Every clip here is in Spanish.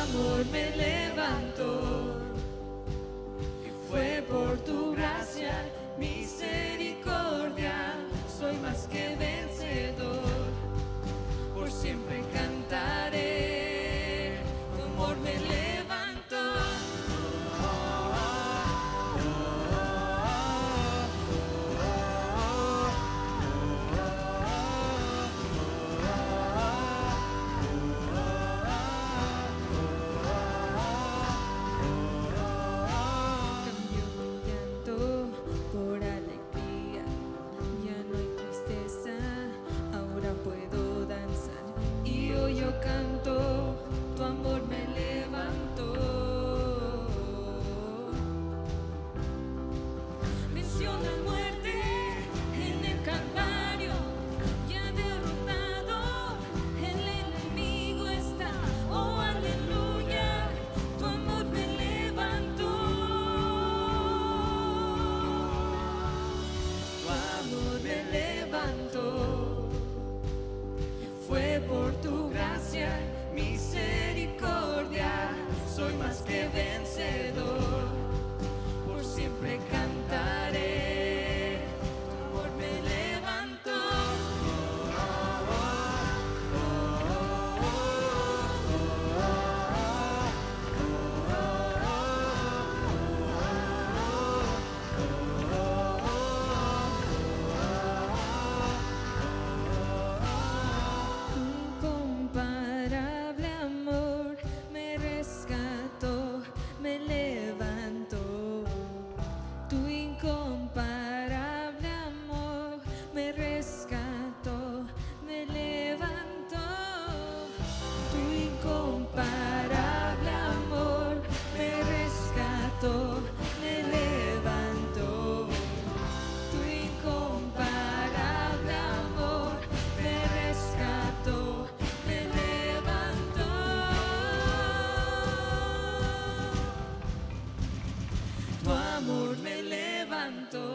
amor me levantó. Y fue por tu gracia, misericordia, soy más que vencedor. Por siempre cantaré, tu amor me levantó. Cambió mi llanto por alegría, ya no hay tristeza, ahora puedo danzar. Y hoy yo canto, tu amor me levantó. Venció la muerte en el Calvario, ya derrotado el enemigo está. Oh, aleluya, tu amor me levantó. Tu amor me levantó. Fue por tu gracia, misericordia, soy más que vencedor. Por siempre cantaré, tu amor me levantó. Tu incomparable amor me rescató, me levantó. Tu incomparable amor me rescató, me levantó. Tu incomparable amor me rescató, me levantó. Tu incomparable amor me rescató, me levantó. Tu amor me levantó.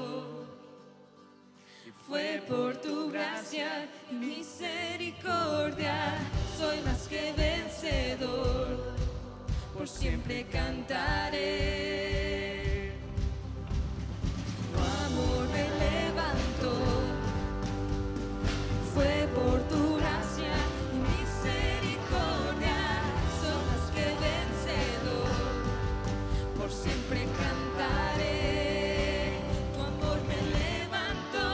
Y fue por tu gracia y misericordia, soy más que vencedor. Por siempre cantaré. Tu amor me levantó. Fue por tu gracia y misericordia, soy más que vencedor. Por siempre cantaré, tu amor me levantó.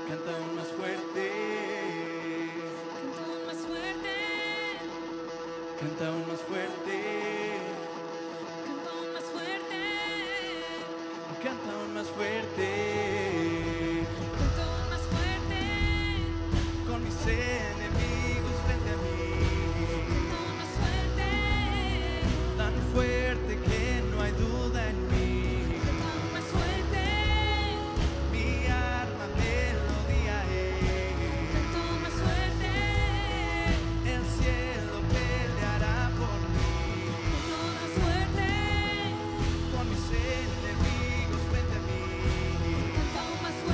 Canta aún más fuerte. Canta aún más fuerte. Canta aún más fuerte. Canta aún más fuerte. Canta aún más fuerte. Canta aún más fuerte. Con mis enemigos frente a mí. Canta aún más fuerte. Tan fuerte que no hay duda en mí. Canta aún más fuerte. Mi arma melodía es. Canta aún más fuerte. El cielo peleará por mí. Canta aún más fuerte. Con mis enemigos frente a mí. Canta aún más fuerte.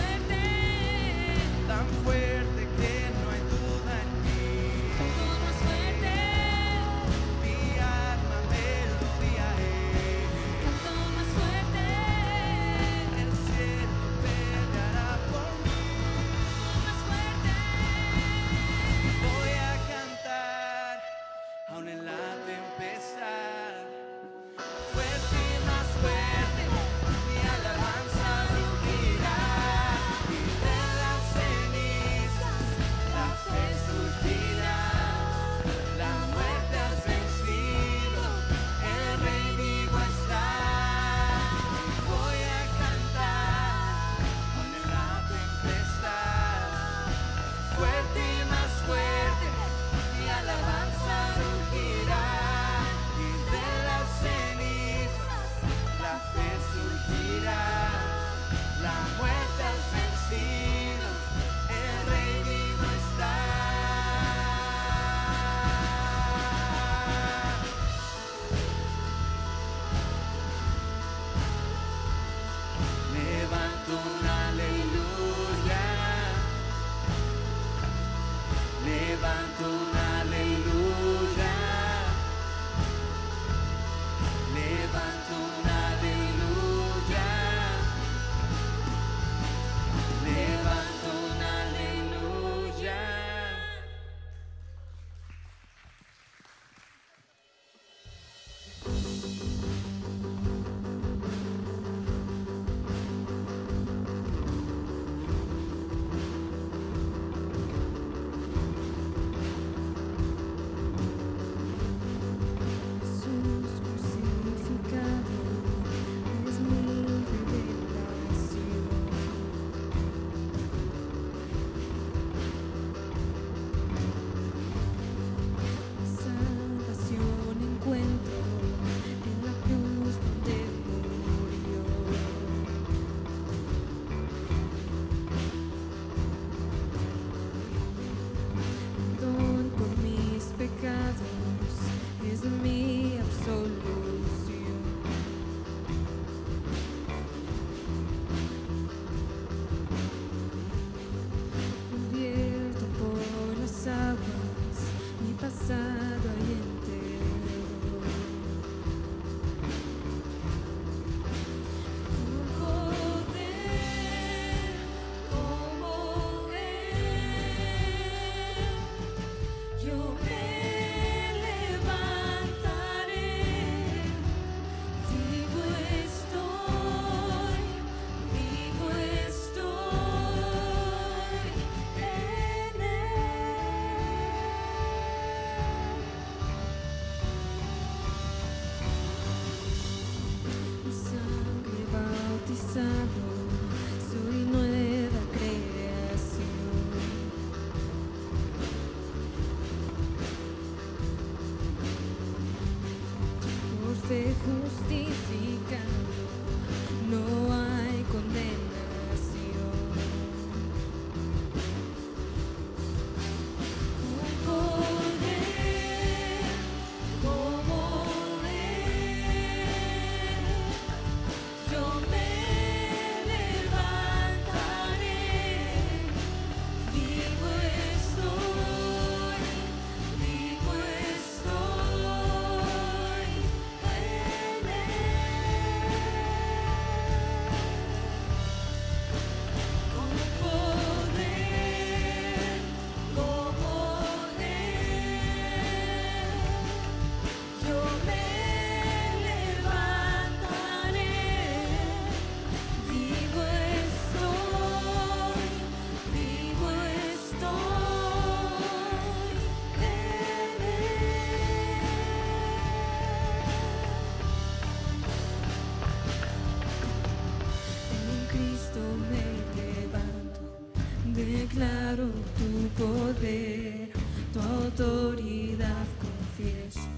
Declaro tu poder, tu autoridad confieso.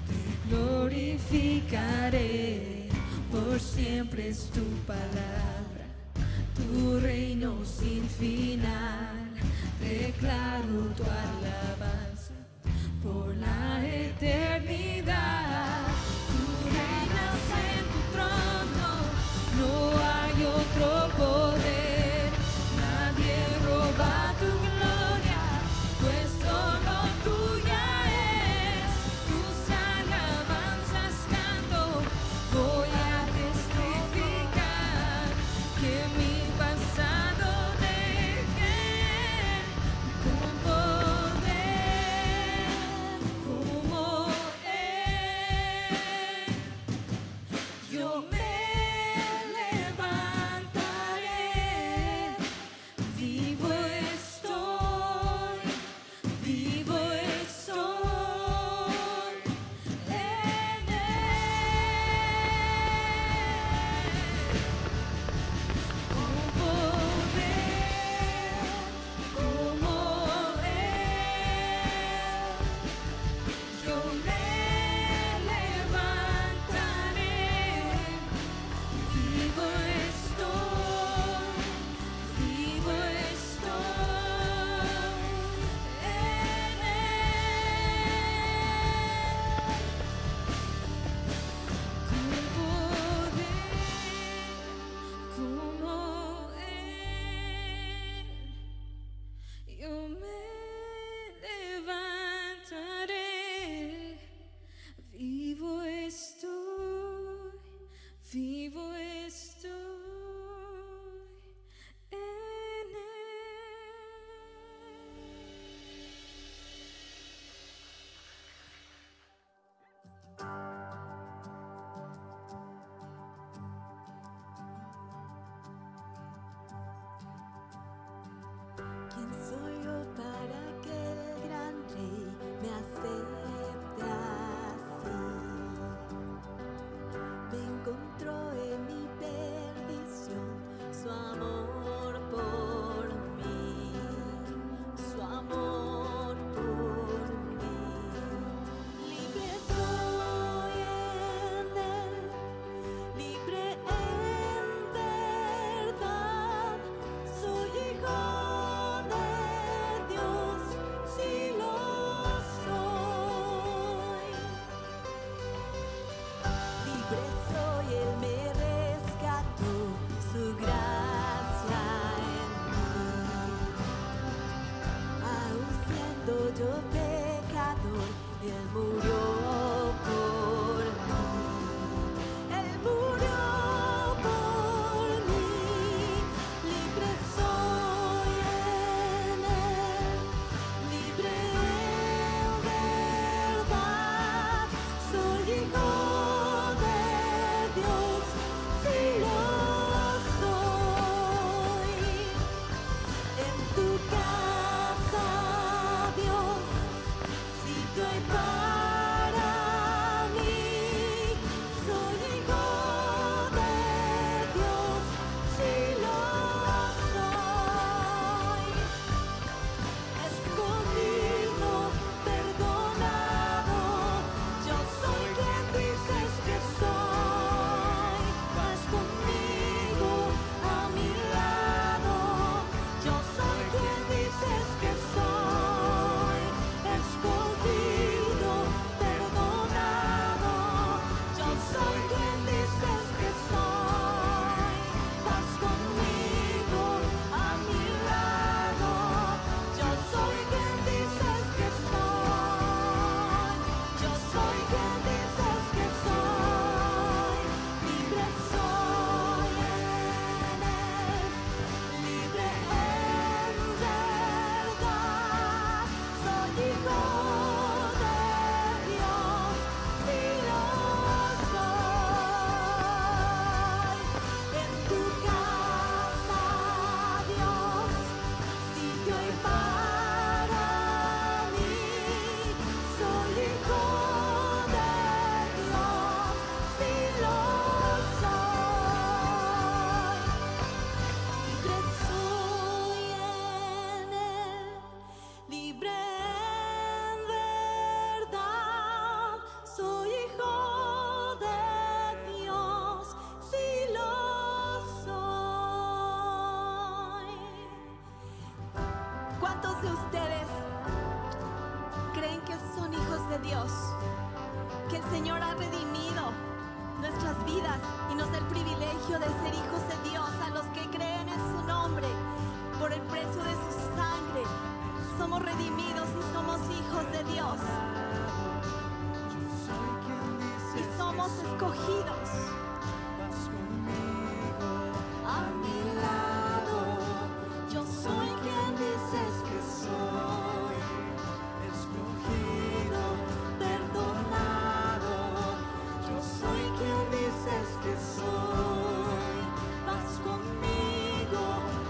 Te glorificaré, por siempre es tu palabra. Tu reino sin final, declaro tu alabanza por la eternidad. Tú reinas en tu trono, no hay otro poder. Nadie roba tu gloria, pues solo tuya es. Tus alabanzas canto, voy a testificar que mi pasado dejé con poder como él. Yo me levantaré, vivo estoy en él. Con poder como él. Yo me levantaré, vivo estoy en él. Con poder como él. Yo me levantaré, vivo estoy en él. ¿Quién soy yo para que el gran rey me acepte así? Me encontró en mi perdición su amor por mí, su amor por mí. Libre soy en él, libre en verdad, soy hijo de Dios, si lo soy. Libre soy, él me rescató, su gracia en mí. Aun siendo yo pecador, él murió por mí. Él murió por mí. Libre soy en él, libre en verdad, soy hijo de Dios, si lo soy. En tu casa, Dios, sitio hay para mí, soy hijo de Dios, si lo soy. Escogido, perdonado, yo soy quien dices que soy. Vas conmigo a mi lado, yo soy quien dices ¿Cuántos de ustedes creen que son hijos de Dios? Que el Señor ha redimido nuestras vidas y nos da el privilegio de ser hijos de Dios. A los que creen en su nombre, por el precio de su sangre, somos redimidos y somos hijos de Dios. Y somos escogidos. A mi lado, yo soy quien dices que soy. Escogido, perdonado, yo soy quien dices que soy. Vas conmigo,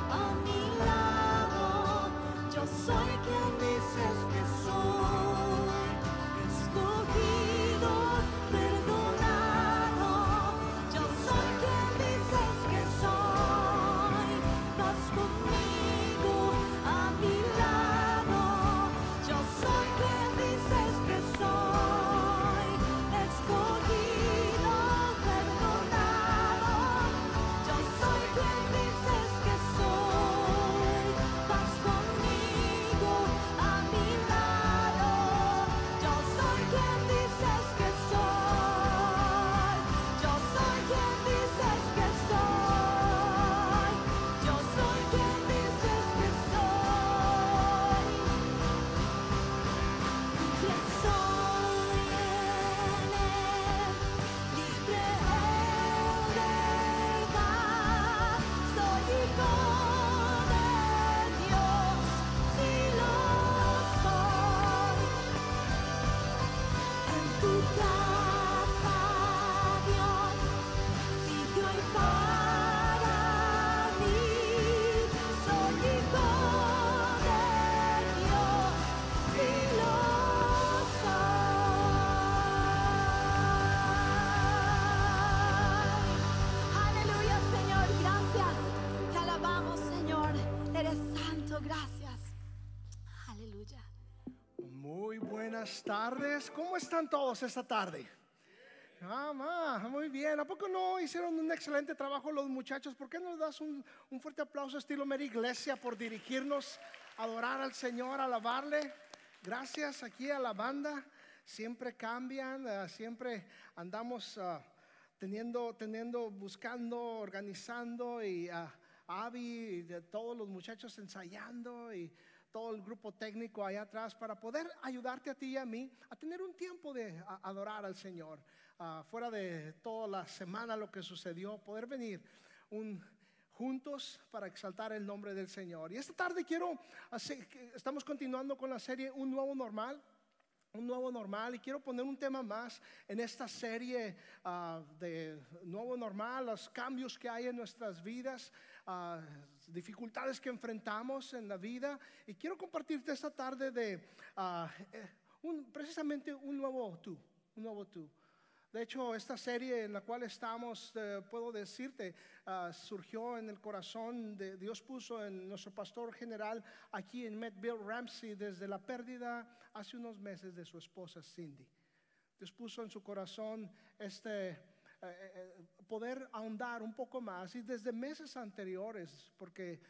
a mi lado, yo soy quien dices que soy. Escogido, perdonado, yo soy quien dices que soy. Vas conmigo, a mi lado, yo soy quien dices que soy. Escogido, perdonado, yo soy quien dices que soy. Vas conmigo, a mi lado, yo soy quien dices que soy. Yo soy quien dices que soy. Yo soy quien dices que soy. Que soy en él, libre en verdad. Soy hijo de Dios, si lo soy. En tu casa, Dios, sitio y para mí. Soy hijo de Dios, si lo soy. Aleluya, Señor, gracias. Te alabamos, Señor. Eres santo, gracias. Aleluya. Muy buenas tardes. ¿Cómo están todos esta tarde? Muy bien. ¿A poco no hicieron un excelente trabajo los muchachos? ¿Por qué no les das un fuerte aplauso estilo Mera Iglesia por dirigirnos a adorar al Señor, a alabarle? Gracias aquí a la banda. Siempre cambian, siempre andamos buscando, organizando, y Avi y de todos los muchachos ensayando, y todo el grupo técnico allá atrás, para poder ayudarte a ti y a mí a tener un tiempo de adorar al Señor. Fuera de toda la semana lo que sucedió, poder venir juntos para exaltar el nombre del Señor. Y esta tarde estamos continuando con la serie Un Nuevo Normal. Un nuevo normal, y quiero poner un tema más en esta serie de nuevo normal, los cambios que hay en nuestras vidas, dificultades que enfrentamos en la vida, y quiero compartirte esta tarde precisamente un nuevo tú. De hecho, esta serie en la cual estamos, puedo decirte, surgió en el corazón de Dios, puso en nuestro pastor general aquí en Met, Bill Ramsey, desde la pérdida hace unos meses de su esposa Cindy. Dios puso en su corazón poder ahondar un poco más, y desde meses anteriores, porque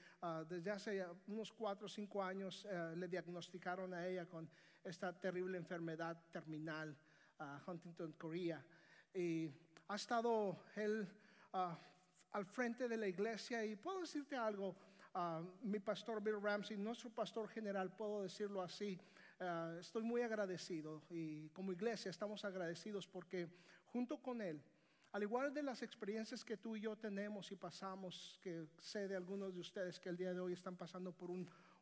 desde hace unos 4 o 5 años le diagnosticaron a ella con esta terrible enfermedad terminal, Huntington chorea, y ha estado él al frente de la iglesia. Y puedo decirte algo, mi pastor Bill Ramsey, nuestro pastor general, puedo decirlo así, estoy muy agradecido, y como iglesia estamos agradecidos porque junto con él, al igual de las experiencias que tú y yo tenemos y pasamos, que sé de algunos de ustedes que el día de hoy están pasando por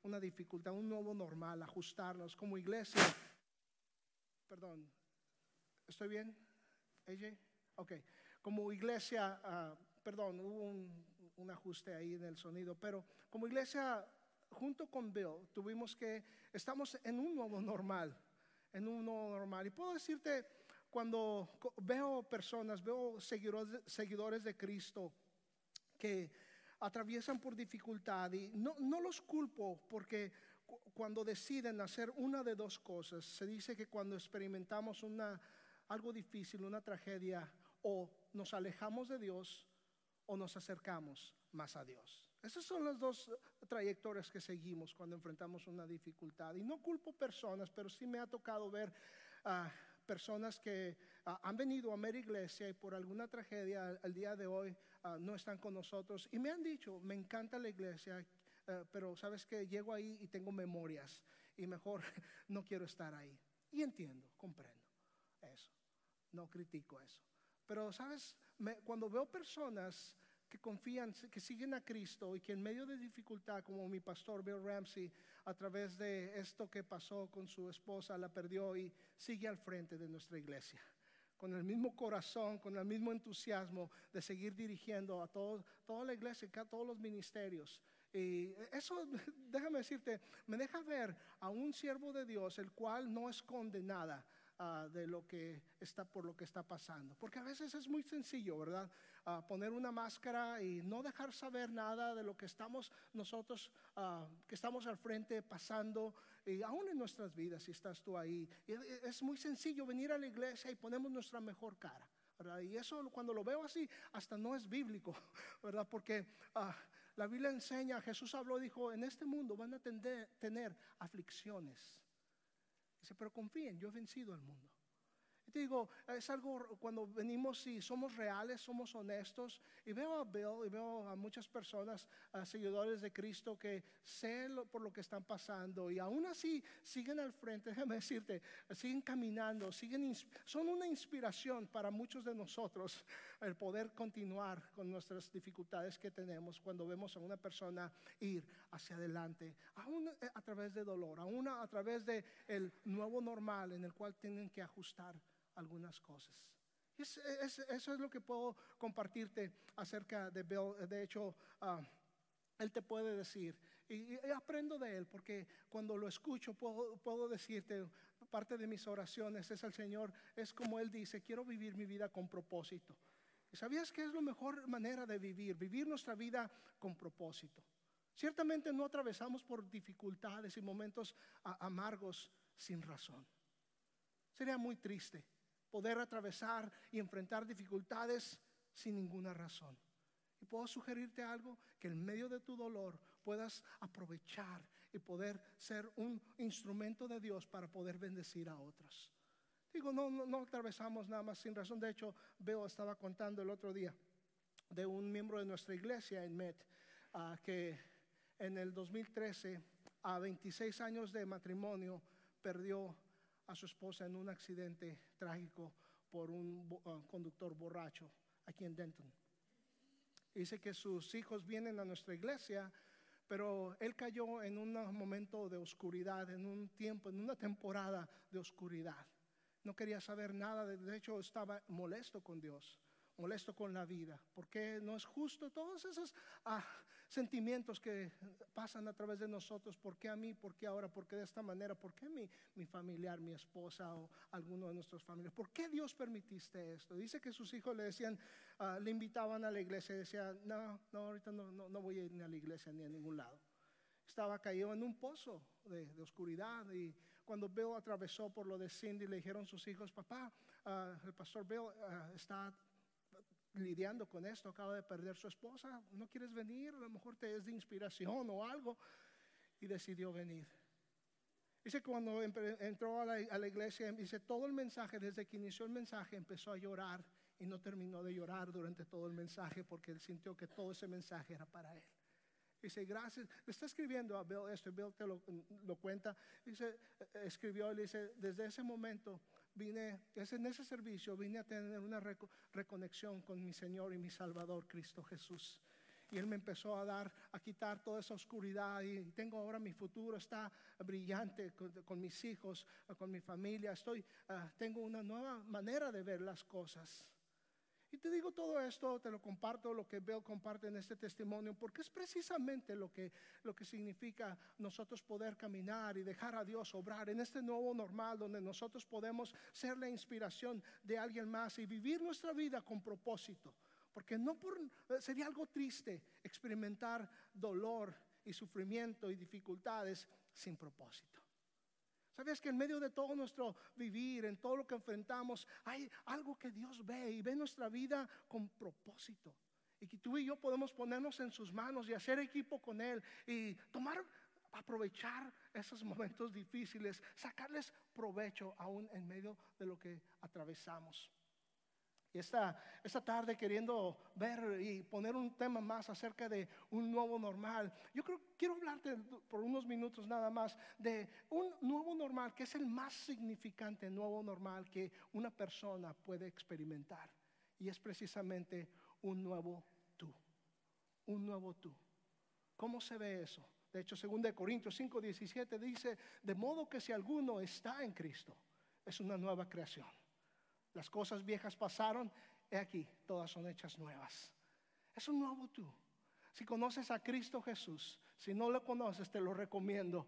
una dificultad, un nuevo normal, ajustarnos como iglesia. Perdón, ¿estoy bien, AJ? Ok, como iglesia, perdón, hubo un ajuste ahí en el sonido, pero como iglesia, junto con Bill, estamos en un nuevo normal, y puedo decirte, cuando veo seguidores de Cristo que atraviesan por dificultad, y no los culpo, porque cuando deciden hacer una de dos cosas, se dice que cuando experimentamos algo difícil, una tragedia, o nos alejamos de Dios o nos acercamos más a Dios. Esas son las dos trayectorias que seguimos cuando enfrentamos una dificultad. Y no culpo personas, pero sí me ha tocado ver personas que han venido a Mera Iglesia y por alguna tragedia al día de hoy no están con nosotros. Y me han dicho, me encanta la iglesia, pero sabes que llego ahí y tengo memorias y mejor no quiero estar ahí. Y entiendo, comprendo eso, no critico eso. Pero sabes, cuando veo personas que confían, que siguen a Cristo y que en medio de dificultad, como mi pastor Bill Ramsey, a través de esto que pasó con su esposa, la perdió y sigue al frente de nuestra iglesia, con el mismo corazón, con el mismo entusiasmo de seguir dirigiendo a toda la iglesia, a todos los ministerios. Y eso, déjame decirte, me deja ver a un siervo de Dios, el cual no esconde nada de lo que está, por lo que está pasando. Porque a veces es muy sencillo, ¿verdad? Poner una máscara y no dejar saber nada de lo que estamos nosotros, que estamos al frente pasando, y aún en nuestras vidas, si estás tú ahí. Es muy sencillo venir a la iglesia y ponemos nuestra mejor cara, ¿verdad? Y eso, cuando lo veo así, hasta no es bíblico, ¿verdad? Porque la Biblia enseña, Jesús habló, dijo, en este mundo van a tener aflicciones. Dice, pero confíen, yo he vencido al mundo. Y te digo, es algo cuando venimos y somos reales, somos honestos. Y veo a Bill y veo a muchas personas, seguidores de Cristo, que sé por lo que están pasando. Y aún así siguen al frente, déjame decirte, siguen caminando, son una inspiración para muchos de nosotros el poder continuar con nuestras dificultades que tenemos cuando vemos a una persona ir hacia adelante, aún a través de dolor, aún a través de el nuevo normal en el cual tienen que ajustar algunas cosas. Eso es lo que puedo compartirte acerca de Bill. De hecho, él te puede decir, y aprendo de él, porque cuando lo escucho puedo decirte, parte de mis oraciones es al Señor, es como él dice, quiero vivir mi vida con propósito. ¿Y sabías que es la mejor manera de vivir nuestra vida con propósito? Ciertamente no atravesamos por dificultades y momentos amargos sin razón. Sería muy triste poder atravesar y enfrentar dificultades sin ninguna razón. Y puedo sugerirte algo, que en medio de tu dolor puedas aprovechar y poder ser un instrumento de Dios para poder bendecir a otros. Digo, no atravesamos nada más sin razón. De hecho, estaba contando el otro día de un miembro de nuestra iglesia en Met, que en el 2013, a 26 años de matrimonio, perdió a su esposa en un accidente trágico por un conductor borracho aquí en Denton. Dice que sus hijos vienen a nuestra iglesia, pero él cayó en un momento de oscuridad, en un tiempo, en una temporada de oscuridad. No quería saber nada, de hecho estaba molesto con Dios, molesto con la vida, porque no es justo. Todos esos sentimientos que pasan a través de nosotros, ¿por qué a mí? ¿Por qué ahora? ¿Por qué de esta manera? ¿Por qué mi familiar, mi esposa o alguno de nuestros familiares? ¿Por qué Dios permitiste esto? Dice que sus hijos le decían, le invitaban a la iglesia y decía, no, ahorita no voy a ir ni a la iglesia ni a ningún lado. Estaba caído en un pozo de oscuridad. Y cuando Bill atravesó por lo de Cindy, le dijeron sus hijos, papá, el pastor Bill está lidiando con esto, acaba de perder su esposa, ¿no quieres venir? A lo mejor te es de inspiración o algo. Y decidió venir. Dice que cuando entró a la iglesia, dice todo el mensaje, desde que inició el mensaje, empezó a llorar y no terminó de llorar durante todo el mensaje, porque él sintió que todo ese mensaje era para él. Dice, gracias. Le está escribiendo a Bill esto, Bill te lo cuenta. Dice, escribió y le dice, desde ese momento en ese servicio vine a tener una reconexión con mi Señor y mi Salvador, Cristo Jesús. Y Él me empezó a quitar toda esa oscuridad, y tengo ahora mi futuro, está brillante con mis hijos, con mi familia. Tengo una nueva manera de ver las cosas. Y te digo todo esto, te lo comparto, lo que Bill comparte en este testimonio, porque es precisamente lo que significa nosotros poder caminar y dejar a Dios obrar en este nuevo normal, donde nosotros podemos ser la inspiración de alguien más y vivir nuestra vida con propósito. Porque sería algo triste experimentar dolor y sufrimiento y dificultades sin propósito. ¿Sabías que en medio de todo nuestro vivir, en todo lo que enfrentamos, hay algo que Dios ve y ve nuestra vida con propósito? Y que tú y yo podemos ponernos en sus manos y hacer equipo con Él y aprovechar esos momentos difíciles, sacarles provecho aún en medio de lo que atravesamos. Y esta tarde, queriendo ver y poner un tema más acerca de un nuevo normal, quiero hablarte por unos minutos nada más de un nuevo normal que es el más significante nuevo normal que una persona puede experimentar. Y es precisamente un nuevo tú. Un nuevo tú. ¿Cómo se ve eso? De hecho, 2 Corintios 5:17 dice: de modo que si alguno está en Cristo, es una nueva creación. Las cosas viejas pasaron, he aquí, todas son hechas nuevas. Es un nuevo tú. Si conoces a Cristo Jesús, si no lo conoces, te lo recomiendo.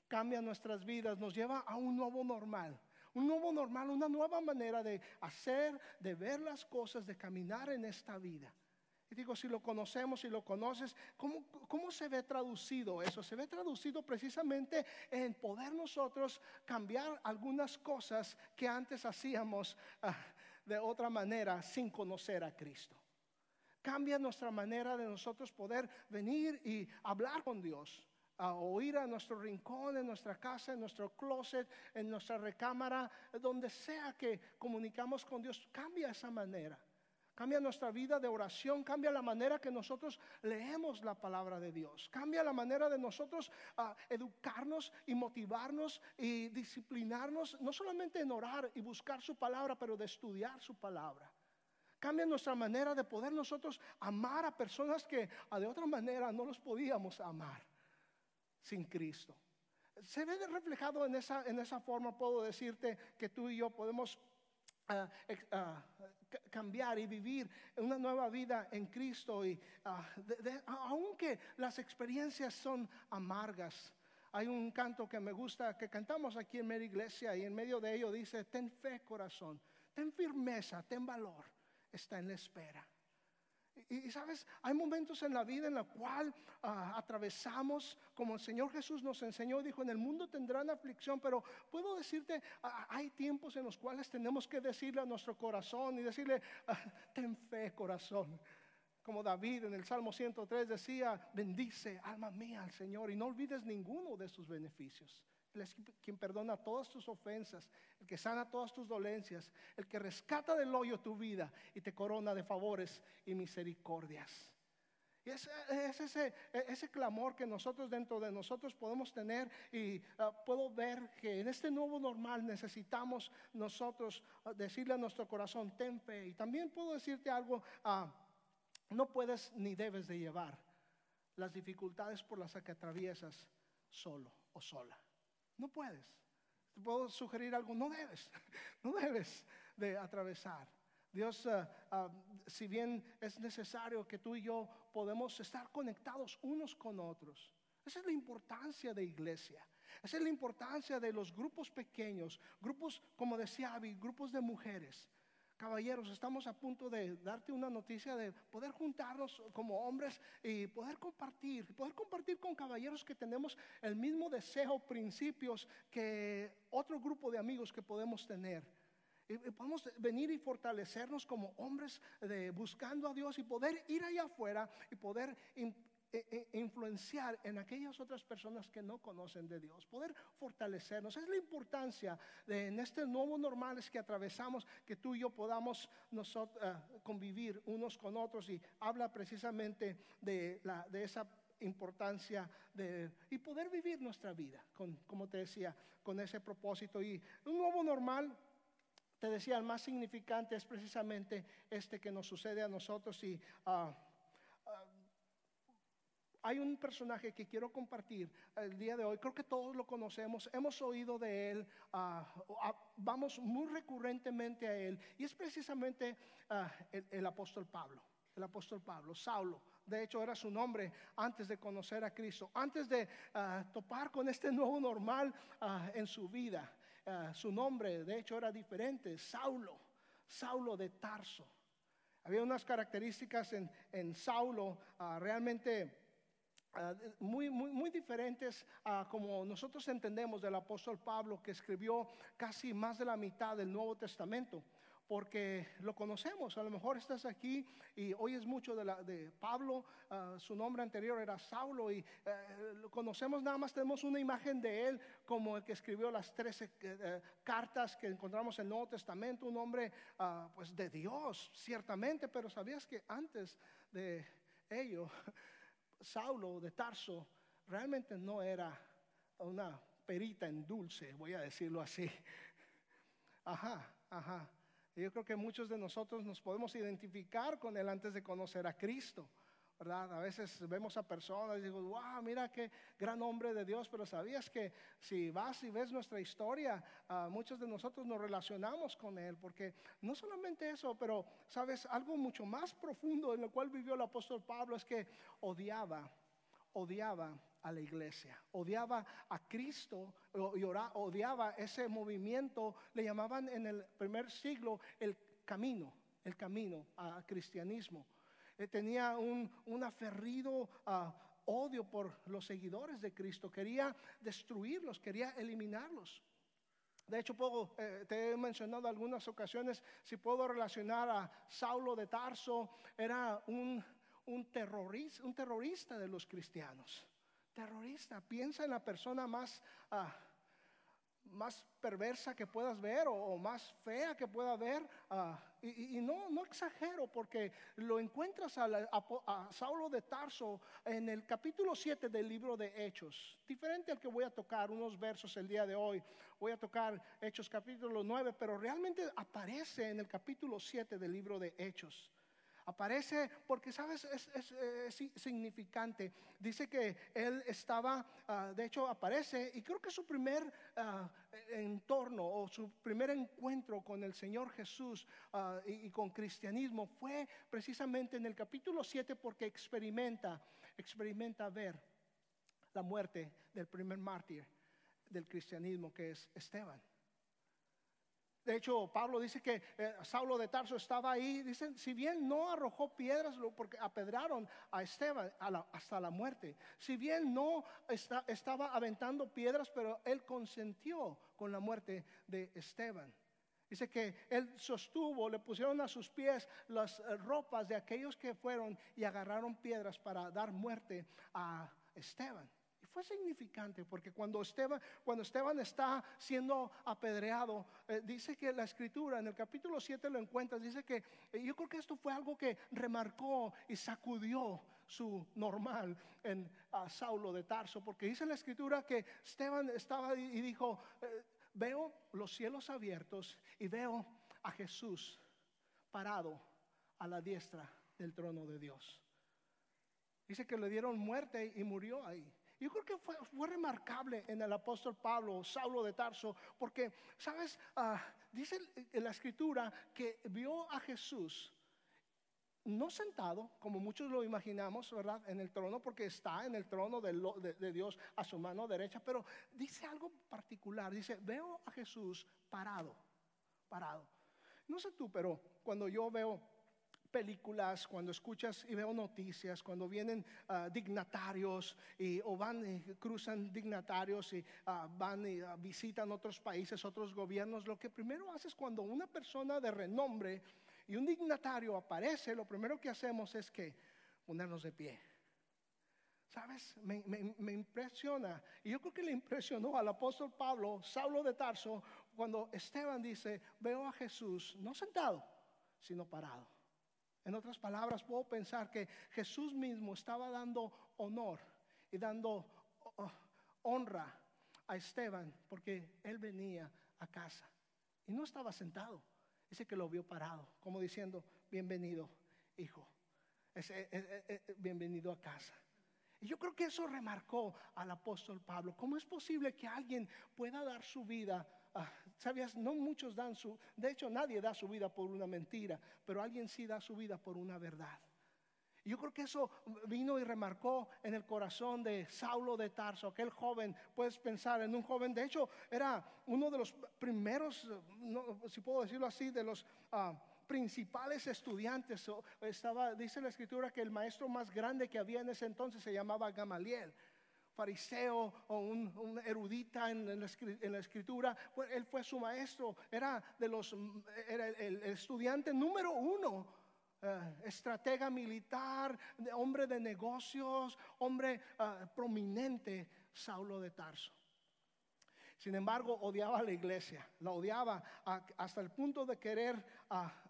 Cambia nuestras vidas, nos lleva a un nuevo normal. Un nuevo normal, una nueva manera de hacer, de ver las cosas, de caminar en esta vida. Y digo, si lo conocemos, si lo conoces, ¿cómo se ve traducido eso? Se ve traducido precisamente en poder nosotros cambiar algunas cosas que antes hacíamos de otra manera sin conocer a Cristo. Cambia nuestra manera de nosotros poder venir y hablar con Dios, o ir a nuestro rincón, en nuestra casa, en nuestro closet, en nuestra recámara, donde sea que comunicamos con Dios. Cambia esa manera. Cambia nuestra vida de oración, cambia la manera que nosotros leemos la palabra de Dios. Cambia la manera de nosotros educarnos y motivarnos y disciplinarnos, no solamente en orar y buscar su palabra, pero de estudiar su palabra. Cambia nuestra manera de poder nosotros amar a personas que de otra manera no los podíamos amar sin Cristo. Se ve reflejado en esa forma. Puedo decirte que tú y yo podemos cambiar y vivir una nueva vida en Cristo. Y aunque las experiencias son amargas, hay un canto que me gusta, que cantamos aquí en Media Iglesia, y en medio de ello dice: ten fe, corazón, ten firmeza, ten valor, está en la espera. Y sabes, hay momentos en la vida en la cual atravesamos, como el Señor Jesús nos enseñó, dijo: en el mundo tendrán aflicción, pero puedo decirte, hay tiempos en los cuales tenemos que decirle a nuestro corazón y decirle: ten fe, corazón. Como David en el Salmo 103 decía: bendice, alma mía, al Señor, y no olvides ninguno de sus beneficios. Él es quien perdona todas tus ofensas, el que sana todas tus dolencias, el que rescata del hoyo tu vida y te corona de favores y misericordias. Y es ese clamor que nosotros dentro de nosotros podemos tener. Y puedo ver que en este nuevo normal necesitamos nosotros decirle a nuestro corazón: ten fe. Y también puedo decirte algo: no puedes ni debes de llevar las dificultades por las que atraviesas solo o sola. No puedes. Te puedo sugerir algo: no debes de atravesar. Dios, si bien es necesario que tú y yo podemos estar conectados unos con otros. Esa es la importancia de iglesia. Esa es la importancia de los grupos pequeños, grupos, como decía Abby, grupos de mujeres. Caballeros, estamos a punto de darte una noticia de poder juntarnos como hombres y poder compartir con caballeros que tenemos el mismo deseo, principios que otro grupo de amigos que podemos tener. Y podemos venir y fortalecernos como hombres buscando a Dios y poder ir allá afuera y poder influenciar en aquellas otras personas que no conocen de Dios, poder fortalecernos. Es la importancia en este nuevo normal es que atravesamos, que tú y yo podamos convivir unos con otros. Y habla precisamente de esa importancia y poder vivir nuestra vida como te decía, con ese propósito. Y un nuevo normal, te decía, el más significante es precisamente que nos sucede a nosotros. Y hay un personaje que quiero compartir el día de hoy. Creo que todos lo conocemos, hemos oído de él, vamos muy recurrentemente a él. Y es precisamente el apóstol Pablo. El apóstol Pablo, Saulo. De hecho, era su nombre antes de conocer a Cristo, antes de topar con este nuevo normal en su vida. Su nombre, de hecho, era diferente: Saulo de Tarso. Había unas características en Saulo realmente muy diferentes a como nosotros entendemos del apóstol Pablo, que escribió casi más de la mitad del Nuevo Testamento. porque lo conocemos. A lo mejor estás aquí y oyes mucho de Pablo. Su nombre anterior era Saulo y lo conocemos, nada más tenemos una imagen de él como el que escribió las 13 cartas que encontramos en el Nuevo Testamento, un hombre pues de Dios, ciertamente, pero ¿sabías que antes de ello, Saulo de Tarso realmente no era una perita en dulce, voy a decirlo así? Ajá. Yo creo que muchos de nosotros nos podemos identificar con él antes de conocer a Cristo, ¿verdad? A veces vemos a personas y digo, wow, mira qué gran hombre de Dios, pero ¿sabías que si vas y ves nuestra historia, muchos de nosotros nos relacionamos con él? Porque no solamente eso, pero ¿sabes? Algo mucho más profundo en lo cual vivió el apóstol Pablo es que odiaba a la iglesia, odiaba a Cristo y odiaba ese movimiento. Le llamaban en el primer siglo el camino al cristianismo. Tenía un aferrido odio por los seguidores de Cristo, quería destruirlos, quería eliminarlos. De hecho, te he mencionado algunas ocasiones, si puedo relacionar a Saulo de Tarso, era un terrorista de los cristianos. Terrorista, piensa en la persona más perversa que puedas ver o más fea que pueda ver, y no exagero, porque lo encuentras a Saulo de Tarso en el capítulo 7 del libro de Hechos, diferente al que voy a tocar unos versos el día de hoy. Voy a tocar Hechos capítulo 9, pero realmente aparece en el capítulo 7 del libro de Hechos. Aparece porque, ¿sabes? Es significante. Dice que él estaba, de hecho aparece, y creo que su primer entorno o su primer encuentro con el Señor Jesús y con cristianismo fue precisamente en el capítulo 7, porque experimenta ver la muerte del primer mártir del cristianismo, que es Esteban. De hecho, Pablo dice que Saulo de Tarso estaba ahí. Dicen, si bien no arrojó piedras, porque apedrearon a Esteban hasta la muerte. Si bien no estaba aventando piedras, pero él consentió con la muerte de Esteban. Dice que él sostuvo, le pusieron a sus pies las ropas de aquellos que fueron y agarraron piedras para dar muerte a Esteban. Fue significante, porque cuando Esteban está siendo apedreado, dice que la escritura en el capítulo 7 lo encuentras, dice que yo creo que esto fue algo que remarcó y sacudió su normal en Saulo de Tarso, porque dice la escritura que Esteban estaba y dijo, veo los cielos abiertos y veo a Jesús parado a la diestra del trono de Dios. Dice que le dieron muerte y murió ahí. Yo creo que fue remarcable en el apóstol Pablo, Saulo de Tarso, porque, ¿sabes? Dice en la escritura que vio a Jesús no sentado, como muchos lo imaginamos, ¿verdad? En el trono, porque está en el trono de Dios a su mano derecha, pero dice algo particular. Dice, veo a Jesús parado. No sé tú, pero cuando yo veo películas, cuando escuchas y veo noticias, cuando vienen dignatarios o van y cruzan dignatarios y van y visitan otros países, otros gobiernos, lo que primero haces cuando una persona de renombre y un dignatario aparece, lo primero que hacemos es que ponernos de pie. ¿Sabes? Me impresiona, y yo creo que le impresionó al apóstol Pablo, Saulo de Tarso, cuando Esteban dice, veo a Jesús no sentado, sino parado. En otras palabras, puedo pensar que Jesús mismo estaba dando honor y dando honra a Esteban, porque él venía a casa y no estaba sentado. Dice que lo vio parado, como diciendo, bienvenido, hijo, bienvenido a casa. Y yo creo que eso remarcó al apóstol Pablo. ¿Cómo es posible que alguien pueda dar su vida? ¿Sabías? No muchos de hecho nadie da su vida por una mentira, pero alguien sí da su vida por una verdad. Y yo creo que eso vino y remarcó en el corazón de Saulo de Tarso, aquel joven. Puedes pensar en un joven, de hecho era uno de los primeros, si puedo decirlo así, de los principales estudiantes. Dice la escritura que el maestro más grande que había en ese entonces se llamaba Gamaliel. fariseo o un erudita en la escritura. Pues él fue su maestro, era el estudiante número uno, estratega militar, hombre de negocios, hombre prominente, Saulo de Tarso. Sin embargo, odiaba a la iglesia, la odiaba hasta el punto de querer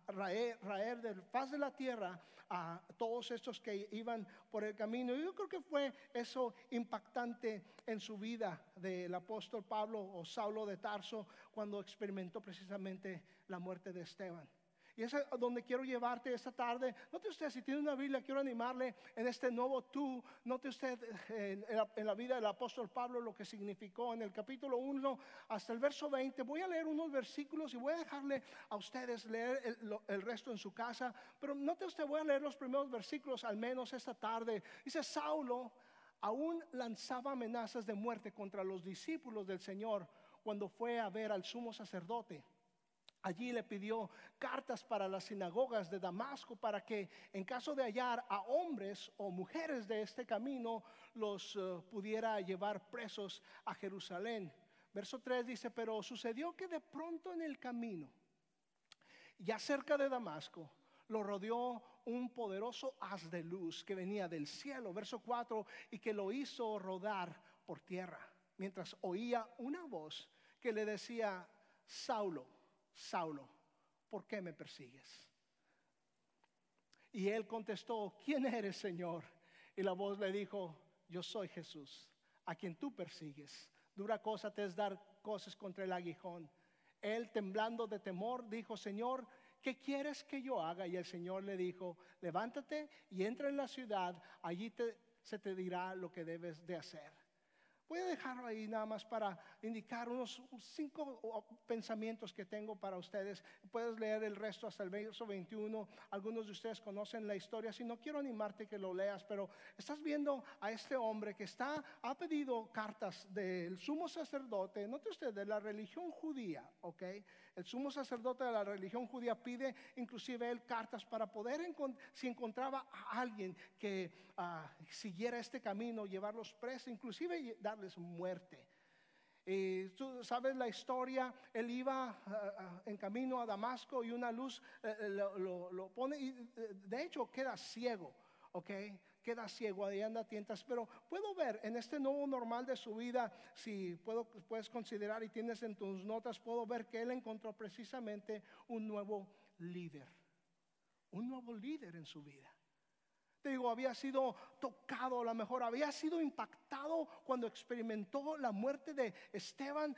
raer del faz de la tierra a todos estos que iban por el camino. Y yo creo que fue eso impactante en su vida del apóstol Pablo o Saulo de Tarso cuando experimentó precisamente la muerte de Esteban. Y es a donde quiero llevarte esta tarde. Note usted, si tiene una Biblia, quiero animarle en este nuevo tú. Note usted en la vida del apóstol Pablo lo que significó en el capítulo 1 hasta el verso 20. Voy a leer unos versículos y voy a dejarle a ustedes leer el resto en su casa. Pero note usted, voy a leer los primeros versículos al menos esta tarde. Dice: Saulo aún lanzaba amenazas de muerte contra los discípulos del Señor cuando fue a ver al sumo sacerdote. Allí le pidió cartas para las sinagogas de Damasco para que en caso de hallar a hombres o mujeres de este camino los pudiera llevar presos a Jerusalén. Verso 3 dice: pero sucedió que de pronto en el camino, ya cerca de Damasco, lo rodeó un poderoso haz de luz que venía del cielo. Verso 4: y que lo hizo rodar por tierra, mientras oía una voz que le decía: Saulo, Saulo, ¿por qué me persigues? Y él contestó: ¿quién eres, Señor? Y la voz le dijo: yo soy Jesús, a quien tú persigues. Dura cosa te es dar cosas contra el aguijón. Él, temblando de temor, dijo: Señor, ¿qué quieres que yo haga? Y el Señor le dijo: levántate y entra en la ciudad, allí se te dirá lo que debes de hacer. Voy a dejarlo ahí nada más para indicar unos 5 pensamientos que tengo para ustedes. Puedes leer el resto hasta el verso 21. Algunos de ustedes conocen la historia. Si no, quiero animarte que lo leas. Pero estás viendo a este hombre que ha pedido cartas del sumo sacerdote. Note usted, de la religión judía, ¿ok? El sumo sacerdote de la religión judía pide inclusive él cartas para poder, si encontraba a alguien que siguiera este camino, llevarlos presos, inclusive darles muerte. Tú sabes la historia. Él iba en camino a Damasco y una luz lo pone y de hecho queda ciego, ¿ok? Queda ciego, ahí anda a tientas. Pero puedo ver en este nuevo normal de su vida, si puedes considerar y tienes en tus notas, puedo ver que él encontró precisamente un nuevo líder en su vida. Te digo, había sido tocado, a lo mejor había sido impactado cuando experimentó la muerte de Esteban,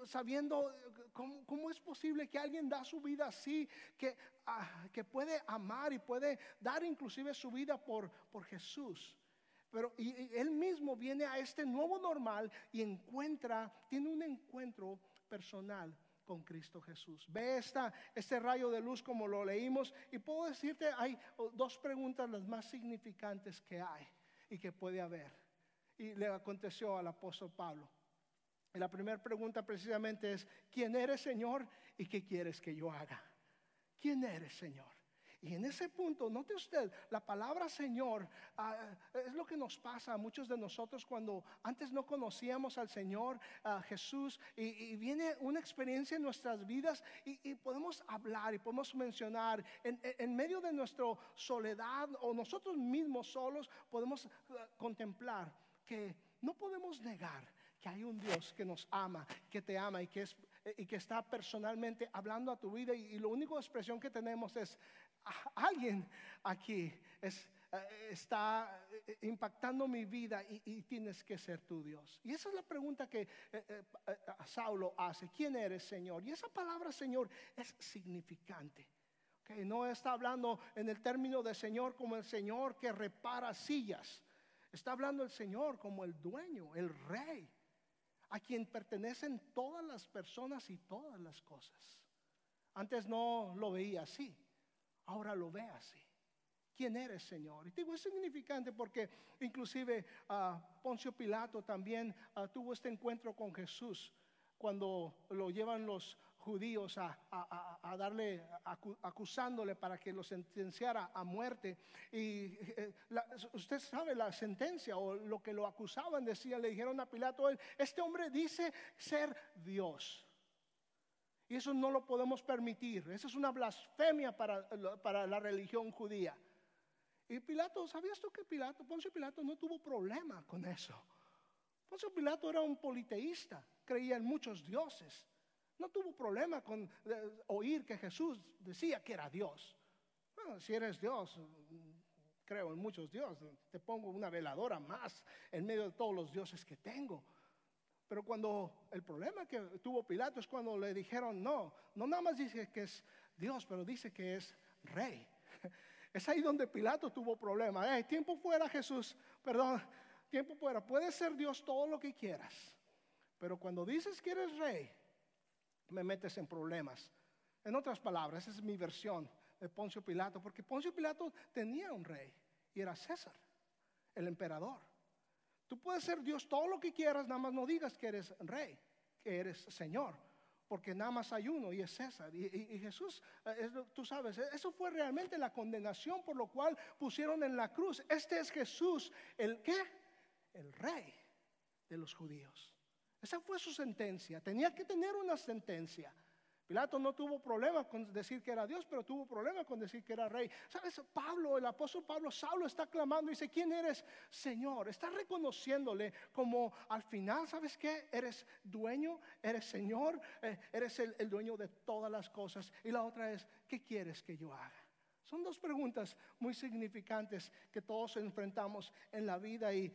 sabiendo cómo es posible que alguien da su vida así, que puede amar y puede dar inclusive su vida por Jesús. Pero y él mismo viene a este nuevo normal y tiene un encuentro personal con Cristo Jesús. Ve este rayo de luz como lo leímos, y puedo decirte, hay 2 preguntas las más significantes que hay y que puede haber. Y le aconteció al apóstol Pablo. Y la primera pregunta precisamente es: ¿quién eres, Señor? ¿Y qué quieres que yo haga? ¿Quién eres, Señor? Y en ese punto, note usted, la palabra Señor es lo que nos pasa a muchos de nosotros cuando antes no conocíamos al Señor, a Jesús, y viene una experiencia en nuestras vidas y podemos hablar y podemos mencionar en medio de nuestra soledad o nosotros mismos solos, podemos contemplar que no podemos negar que hay un Dios que nos ama, que te ama y que está personalmente hablando a tu vida, y la única expresión que tenemos es: alguien aquí está impactando mi vida y tienes que ser tu Dios. Y esa es la pregunta que Saulo hace: ¿quién eres, Señor? Y esa palabra Señor es significante. Okay, no está hablando en el término de Señor como el Señor que repara sillas. Está hablando el Señor como el dueño, el rey, a quien pertenecen todas las personas y todas las cosas. Antes no lo veía así, ahora lo ve así. ¿Quién eres, Señor? Y digo, es significante porque inclusive Poncio Pilato también tuvo este encuentro con Jesús cuando lo llevan los judíos a darle, acusándole para que lo sentenciara a muerte. Y usted sabe la sentencia o lo que lo acusaban, le dijeron a Pilato: este hombre dice ser Dios. Y eso no lo podemos permitir. Eso es una blasfemia para la religión judía. Y Pilato, ¿sabías tú que Poncio Pilato no tuvo problema con eso? Poncio Pilato era un politeísta, creía en muchos dioses. No tuvo problema con oír que Jesús decía que era Dios. Bueno, si eres Dios, creo en muchos dioses, te pongo una veladora más en medio de todos los dioses que tengo. Pero cuando el problema que tuvo Pilato es cuando le dijeron: no nada más dice que es Dios, pero dice que es rey. Es ahí donde Pilato tuvo problema. Tiempo fuera, Jesús, perdón, tiempo fuera. Puedes ser Dios todo lo que quieras, pero cuando dices que eres rey, me metes en problemas. En otras palabras, esa es mi versión de Poncio Pilato, porque Poncio Pilato tenía un rey y era César, el emperador. Tú puedes ser Dios todo lo que quieras, nada más no digas que eres rey, que eres Señor, porque nada más hay uno y es César. Y Jesús, tú sabes, eso fue realmente la condenación por lo cual pusieron en la cruz: este es Jesús, ¿el qué? El rey de los judíos. Esa fue su sentencia, tenía que tener una sentencia. Pilato no tuvo problema con decir que era Dios, pero tuvo problema con decir que era rey. ¿Sabes? Pablo, el apóstol Pablo, Saulo está clamando y dice: ¿quién eres, Señor? Está reconociéndole como al final, ¿sabes qué? Eres dueño, eres Señor, eres el dueño de todas las cosas. Y la otra es: ¿qué quieres que yo haga? Son dos preguntas muy significantes que todos enfrentamos en la vida. Y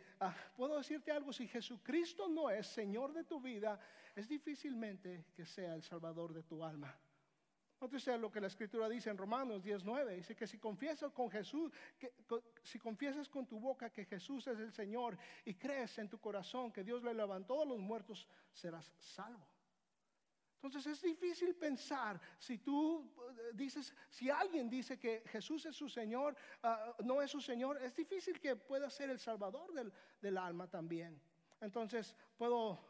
puedo decirte algo: si Jesucristo no es Señor de tu vida, es difícilmente que sea el Salvador de tu alma. Nótese lo que la Escritura dice en Romanos 10:9. Dice que si confiesas con Jesús, si confiesas con tu boca que Jesús es el Señor y crees en tu corazón que Dios le levantó de los muertos, serás salvo. Entonces es difícil pensar, si tú dices, si alguien dice que Jesús es su Señor, no es su Señor, es difícil que pueda ser el Salvador del alma también. Entonces puedo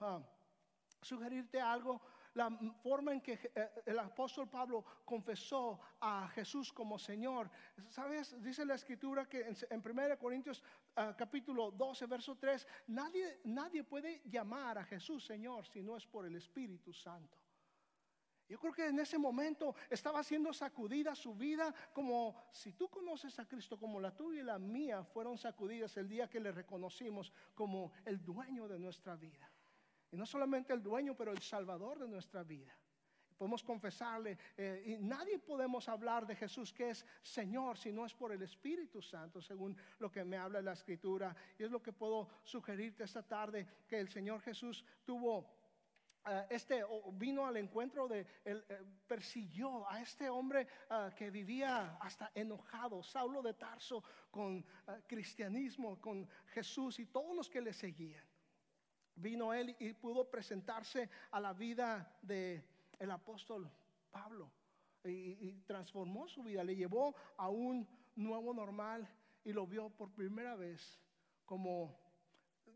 sugerirte algo: la forma en que el apóstol Pablo confesó a Jesús como Señor. ¿Sabes? Dice la Escritura que en 1 Corintios capítulo 12, verso 3, nadie puede llamar a Jesús Señor si no es por el Espíritu Santo. Yo creo que en ese momento estaba siendo sacudida su vida, como si tú conoces a Cristo, como la tuya y la mía fueron sacudidas el día que le reconocimos como el dueño de nuestra vida. Y no solamente el dueño, pero el Salvador de nuestra vida. Podemos confesarle, y nadie podemos hablar de Jesús que es Señor si no es por el Espíritu Santo, según lo que me habla la Escritura. Y es lo que puedo sugerirte esta tarde, que el Señor Jesús vino al encuentro persiguió a este hombre que vivía hasta enojado, Saulo de Tarso, con cristianismo, con Jesús y todos los que le seguían. Vino él y pudo presentarse a la vida del apóstol Pablo y transformó su vida, le llevó a un nuevo normal y lo vio por primera vez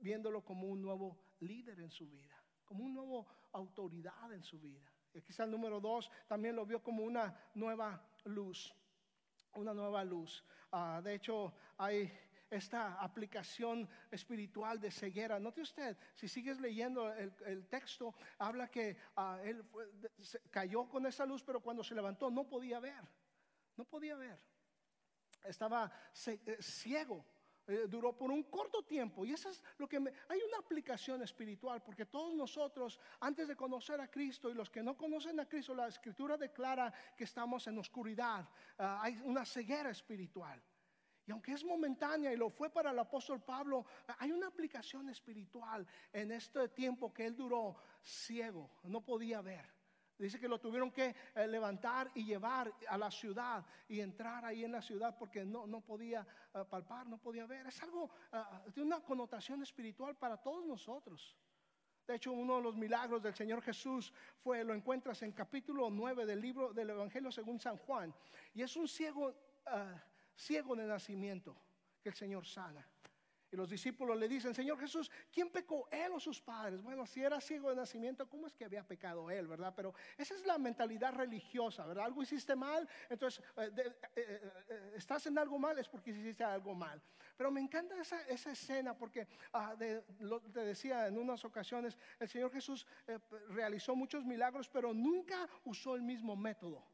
viéndolo como un nuevo líder en su vida, como una nueva autoridad en su vida. Y quizá el número 2 también lo vio como una nueva luz. Una nueva luz. De hecho, hay esta aplicación espiritual de ceguera. Note usted, si sigues leyendo el texto, habla que él cayó con esa luz, pero cuando se levantó no podía ver. No podía ver. Estaba ciego. Duró por un corto tiempo. Y eso es lo que hay una aplicación espiritual, porque todos nosotros, antes de conocer a Cristo, y los que no conocen a Cristo, la Escritura declara que estamos en oscuridad. Hay una ceguera espiritual. Y aunque es momentánea, y lo fue para el apóstol Pablo, hay una aplicación espiritual en este tiempo que él duró ciego, no podía ver. Dice que lo tuvieron que levantar y llevar a la ciudad y entrar ahí en la ciudad porque no podía palpar, no podía ver. Es algo de una connotación espiritual para todos nosotros. De hecho, uno de los milagros del Señor Jesús lo encuentras en capítulo 9 del libro del Evangelio según San Juan. Y es un ciego de nacimiento que el Señor sana. Y los discípulos le dicen: Señor Jesús, ¿quién pecó, él o sus padres? Bueno, si era ciego de nacimiento, ¿cómo es que había pecado él, verdad? Pero esa es la mentalidad religiosa, ¿verdad? Algo hiciste mal, entonces estás en algo mal, es porque hiciste algo mal. Pero me encanta esa escena porque te decía en unas ocasiones, el Señor Jesús realizó muchos milagros, pero nunca usó el mismo método.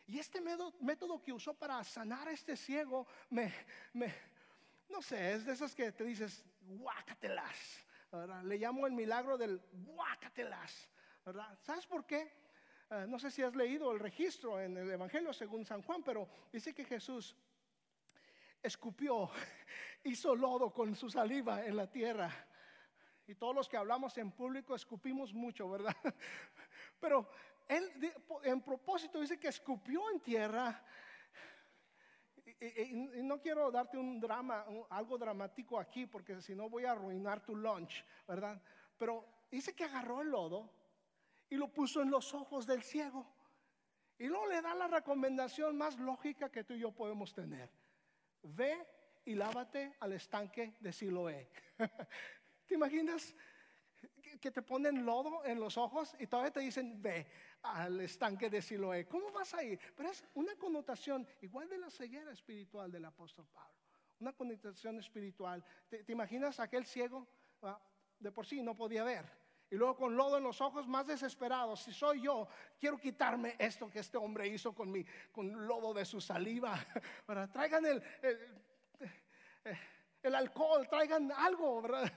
Y este método que usó para sanar a este ciego, no sé, es de esas que te dices, guácatelas, ¿verdad? Le llamo el milagro del guácatelas, ¿verdad? ¿Sabes por qué? No sé si has leído el registro en el Evangelio según San Juan, pero dice que Jesús escupió, hizo lodo con su saliva en la tierra. Y todos los que hablamos en público escupimos mucho, ¿verdad? Pero él en propósito dice que escupió en tierra. Y no quiero darte algo dramático aquí, porque si no voy a arruinar tu lunch, ¿verdad? Pero dice que agarró el lodo y lo puso en los ojos del ciego. Y luego le da la recomendación más lógica que tú y yo podemos tener: ve y lávate al estanque de Siloé. ¿Te imaginas que te ponen lodo en los ojos y todavía te dicen: ve al estanque de Siloé? ¿Cómo vas a ir? Pero es una connotación igual de la ceguera espiritual del apóstol Pablo. Una connotación espiritual. ¿Te imaginas aquel ciego? De por sí no podía ver, y luego con lodo en los ojos, más desesperado: si soy yo, quiero quitarme esto que este hombre hizo con lodo de su saliva. ¿Verdad? Traigan el alcohol, traigan algo, ¿verdad?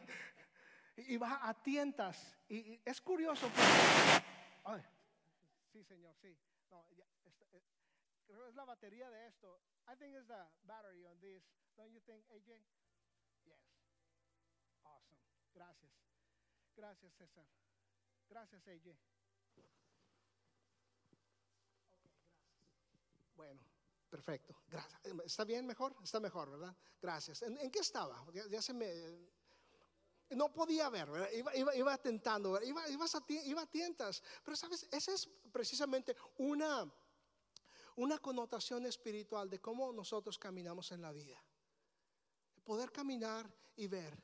Y va a tientas. Y es curioso porque, sí, señor, sí. No, creo que es la batería de esto. I think it's the battery on this. Don't you think, AJ? Yes. Awesome. Gracias. Gracias, César. Gracias, AJ. Okay, gracias. Bueno, perfecto. Gracias. ¿Está bien mejor? Está mejor, ¿verdad? Gracias. ¿En qué estaba? Ya se me... No podía ver, ¿verdad? Iba tentando, ¿verdad? Iba a tientas. Pero sabes, esa es precisamente una connotación espiritual de cómo nosotros caminamos en la vida. Poder caminar y ver,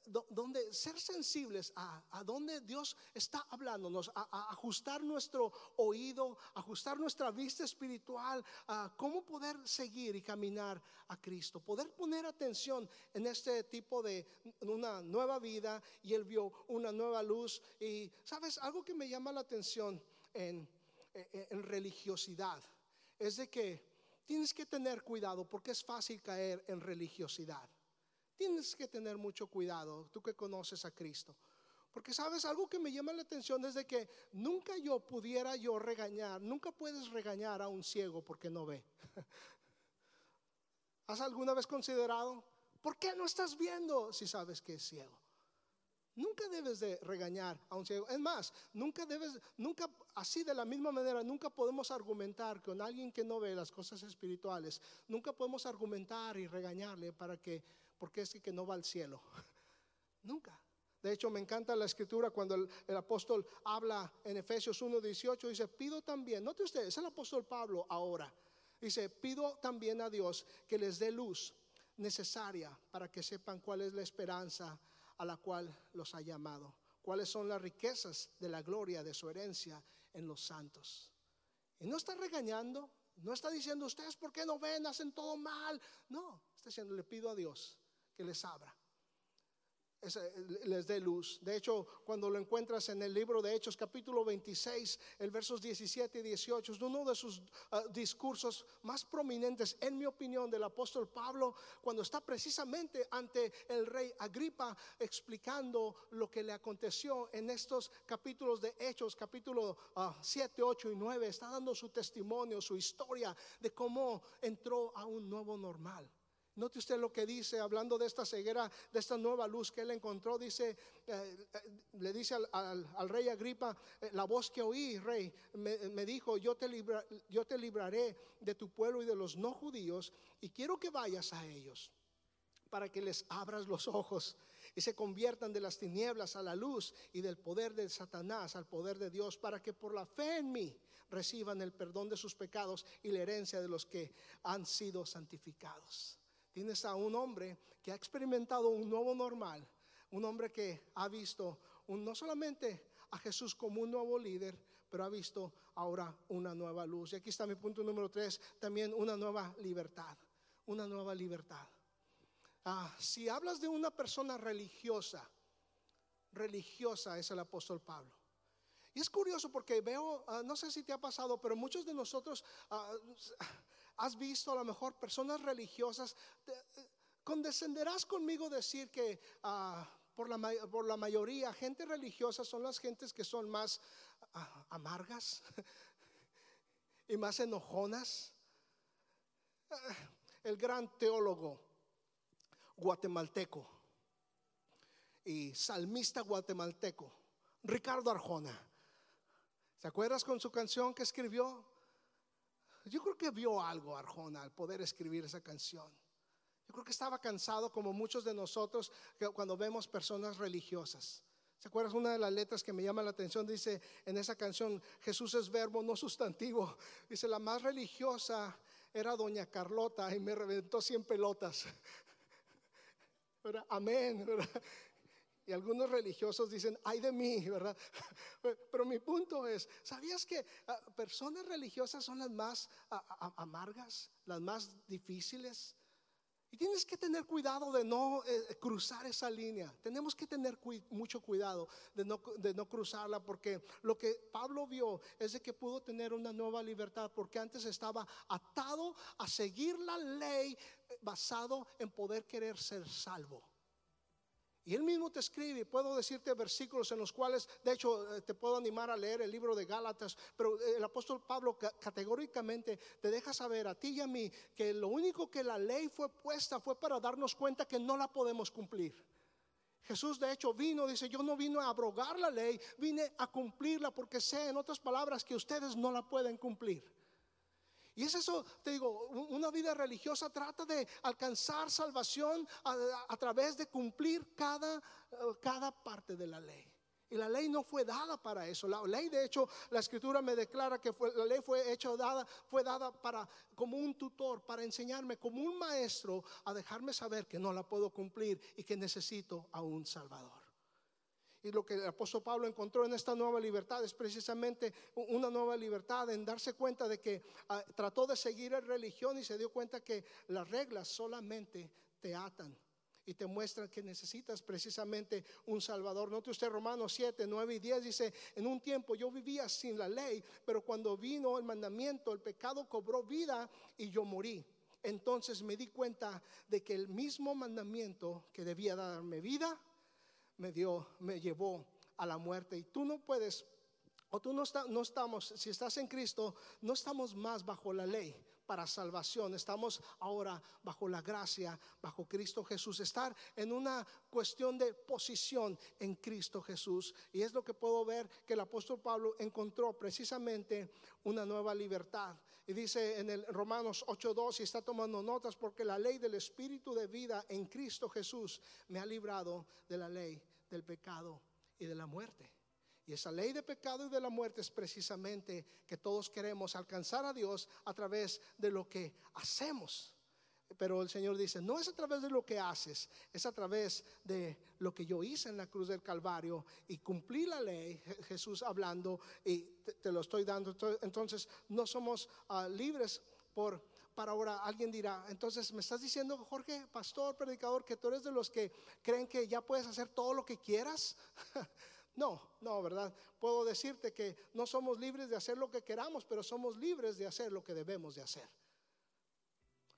donde ser sensibles a donde Dios está hablándonos, a ajustar nuestro oído, ajustar nuestra vista espiritual, a cómo poder seguir y caminar a Cristo, poder poner atención en este tipo de una nueva vida. Y Él vio una nueva luz. Y sabes, algo que me llama la atención en religiosidad es de que tienes que tener cuidado, porque es fácil caer en religiosidad. Tienes que tener mucho cuidado, tú que conoces a Cristo, porque sabes, algo que me llama la atención es de que nunca pudiera regañar. Nunca puedes regañar a un ciego porque no ve. ¿Has alguna vez considerado por qué no estás viendo si sabes que es ciego? Nunca debes de regañar a un ciego. Es más, nunca así de la misma manera, nunca podemos argumentar con alguien que no ve las cosas espirituales. Nunca podemos argumentar y regañarle porque es que no va al cielo. Nunca. De hecho, me encanta la escritura cuando el apóstol habla en Efesios 1:18. Dice: pido también, note usted, es el apóstol Pablo ahora. Dice: pido también a Dios que les dé luz necesaria para que sepan cuál es la esperanza a la cual los ha llamado, cuáles son las riquezas de la gloria de su herencia en los santos. Y no está regañando, no está diciendo: ustedes por qué no ven, hacen todo mal. No, está diciendo: le pido a Dios que les abra, les dé luz. De hecho, cuando lo encuentras en el libro de Hechos capítulo 26, el versos 17 y 18, es uno de sus discursos más prominentes, en mi opinión, del apóstol Pablo, cuando está precisamente ante el rey Agripa explicando lo que le aconteció en estos capítulos de Hechos, capítulo 7, 8 y 9. Está dando su testimonio, su historia de cómo entró a un nuevo normal. Note usted lo que dice, hablando de esta ceguera, de esta nueva luz que él encontró. Dice, le dice al rey Agripa: la voz que oí, rey, me dijo: yo te libraré de tu pueblo y de los no judíos, y quiero que vayas a ellos para que les abras los ojos y se conviertan de las tinieblas a la luz, y del poder de Satanás al poder de Dios, para que por la fe en mí reciban el perdón de sus pecados y la herencia de los que han sido santificados. tienes a un hombre que ha experimentado un nuevo normal, un hombre que ha visto no solamente a Jesús como un nuevo líder, pero ha visto ahora una nueva luz. Y aquí está mi punto número 3, también una nueva libertad. Una nueva libertad. Si hablas de una persona religiosa es el apóstol Pablo. Y es curioso porque veo, no sé si te ha pasado, pero muchos de nosotros has visto a lo mejor personas religiosas. Condescenderás conmigo decir que por la mayoría, gente religiosa son las gentes que son más amargas y más enojonas. El gran teólogo guatemalteco y salmista guatemalteco Ricardo Arjona, ¿se acuerdas con su canción que escribió? Yo creo que vio algo Arjona al poder escribir esa canción. Yo creo que estaba cansado, como muchos de nosotros, que cuando vemos personas religiosas. ¿Se acuerdas? Una de las letras que me llama la atención dice en esa canción: Jesús es verbo, no sustantivo. Dice: la más religiosa era doña Carlota y me reventó 100 pelotas. ¿Verdad? Amén, ¿verdad? Y algunos religiosos dicen: ay de mí, ¿verdad? Pero mi punto es, ¿sabías que personas religiosas son las más amargas, las más difíciles? Y tienes que tener cuidado de no cruzar esa línea. Tenemos que tener mucho cuidado de no cruzarla, porque lo que Pablo vio es de que pudo tener una nueva libertad, porque antes estaba atado a seguir la ley basado en poder querer ser salvo. Y él mismo te escribe, puedo decirte versículos en los cuales, de hecho, te puedo animar a leer el libro de Gálatas, pero el apóstol Pablo categóricamente te deja saber a ti y a mí que lo único que la ley fue puesta fue para darnos cuenta que no la podemos cumplir. Jesús de hecho vino, dice: yo no vino a abrogar la ley, vine a cumplirla, porque sé, en otras palabras, que ustedes no la pueden cumplir. Y es eso, te digo, una vida religiosa trata de alcanzar salvación a través de cumplir cada parte de la ley. Y la ley no fue dada para eso. La ley, de hecho, la escritura me declara que la ley fue dada para, como un tutor, para enseñarme, como un maestro, a dejarme saber que no la puedo cumplir y que necesito a un Salvador. Y lo que el apóstol Pablo encontró en esta nueva libertad es precisamente una nueva libertad en darse cuenta de que trató de seguir la religión y se dio cuenta que las reglas solamente te atan y te muestran que necesitas precisamente un Salvador. Note usted Romanos 7, 9 y 10 dice: en un tiempo yo vivía sin la ley, pero cuando vino el mandamiento, el pecado cobró vida y yo morí. Entonces me di cuenta de que el mismo mandamiento que debía darme vida me llevó a la muerte. Y tú no puedes, o tú no estamos, si estás en Cristo, no estamos más bajo la ley para salvación. Estamos ahora bajo la gracia, bajo Cristo Jesús. Estar en una cuestión de posición en Cristo Jesús. Y es lo que puedo ver que el apóstol Pablo encontró precisamente una nueva libertad. Y dice en el Romanos 8:2, y está tomando notas: porque la ley del Espíritu de vida en Cristo Jesús me ha librado de la ley del pecado y de la muerte. Y esa ley de pecado y de la muerte es precisamente que todos queremos alcanzar a Dios a través de lo que hacemos. Pero el Señor dice: no es a través de lo que haces, es a través de lo que yo hice en la cruz del Calvario y cumplí la ley. Jesús hablando, y te lo estoy dando. Entonces no somos libres para ahora. Alguien dirá: entonces me estás diciendo, Jorge, pastor, predicador, que tú eres de los que creen que ya puedes hacer todo lo que quieras. No, ¿verdad? Puedo decirte que no somos libres de hacer lo que queramos, pero somos libres de hacer lo que debemos de hacer.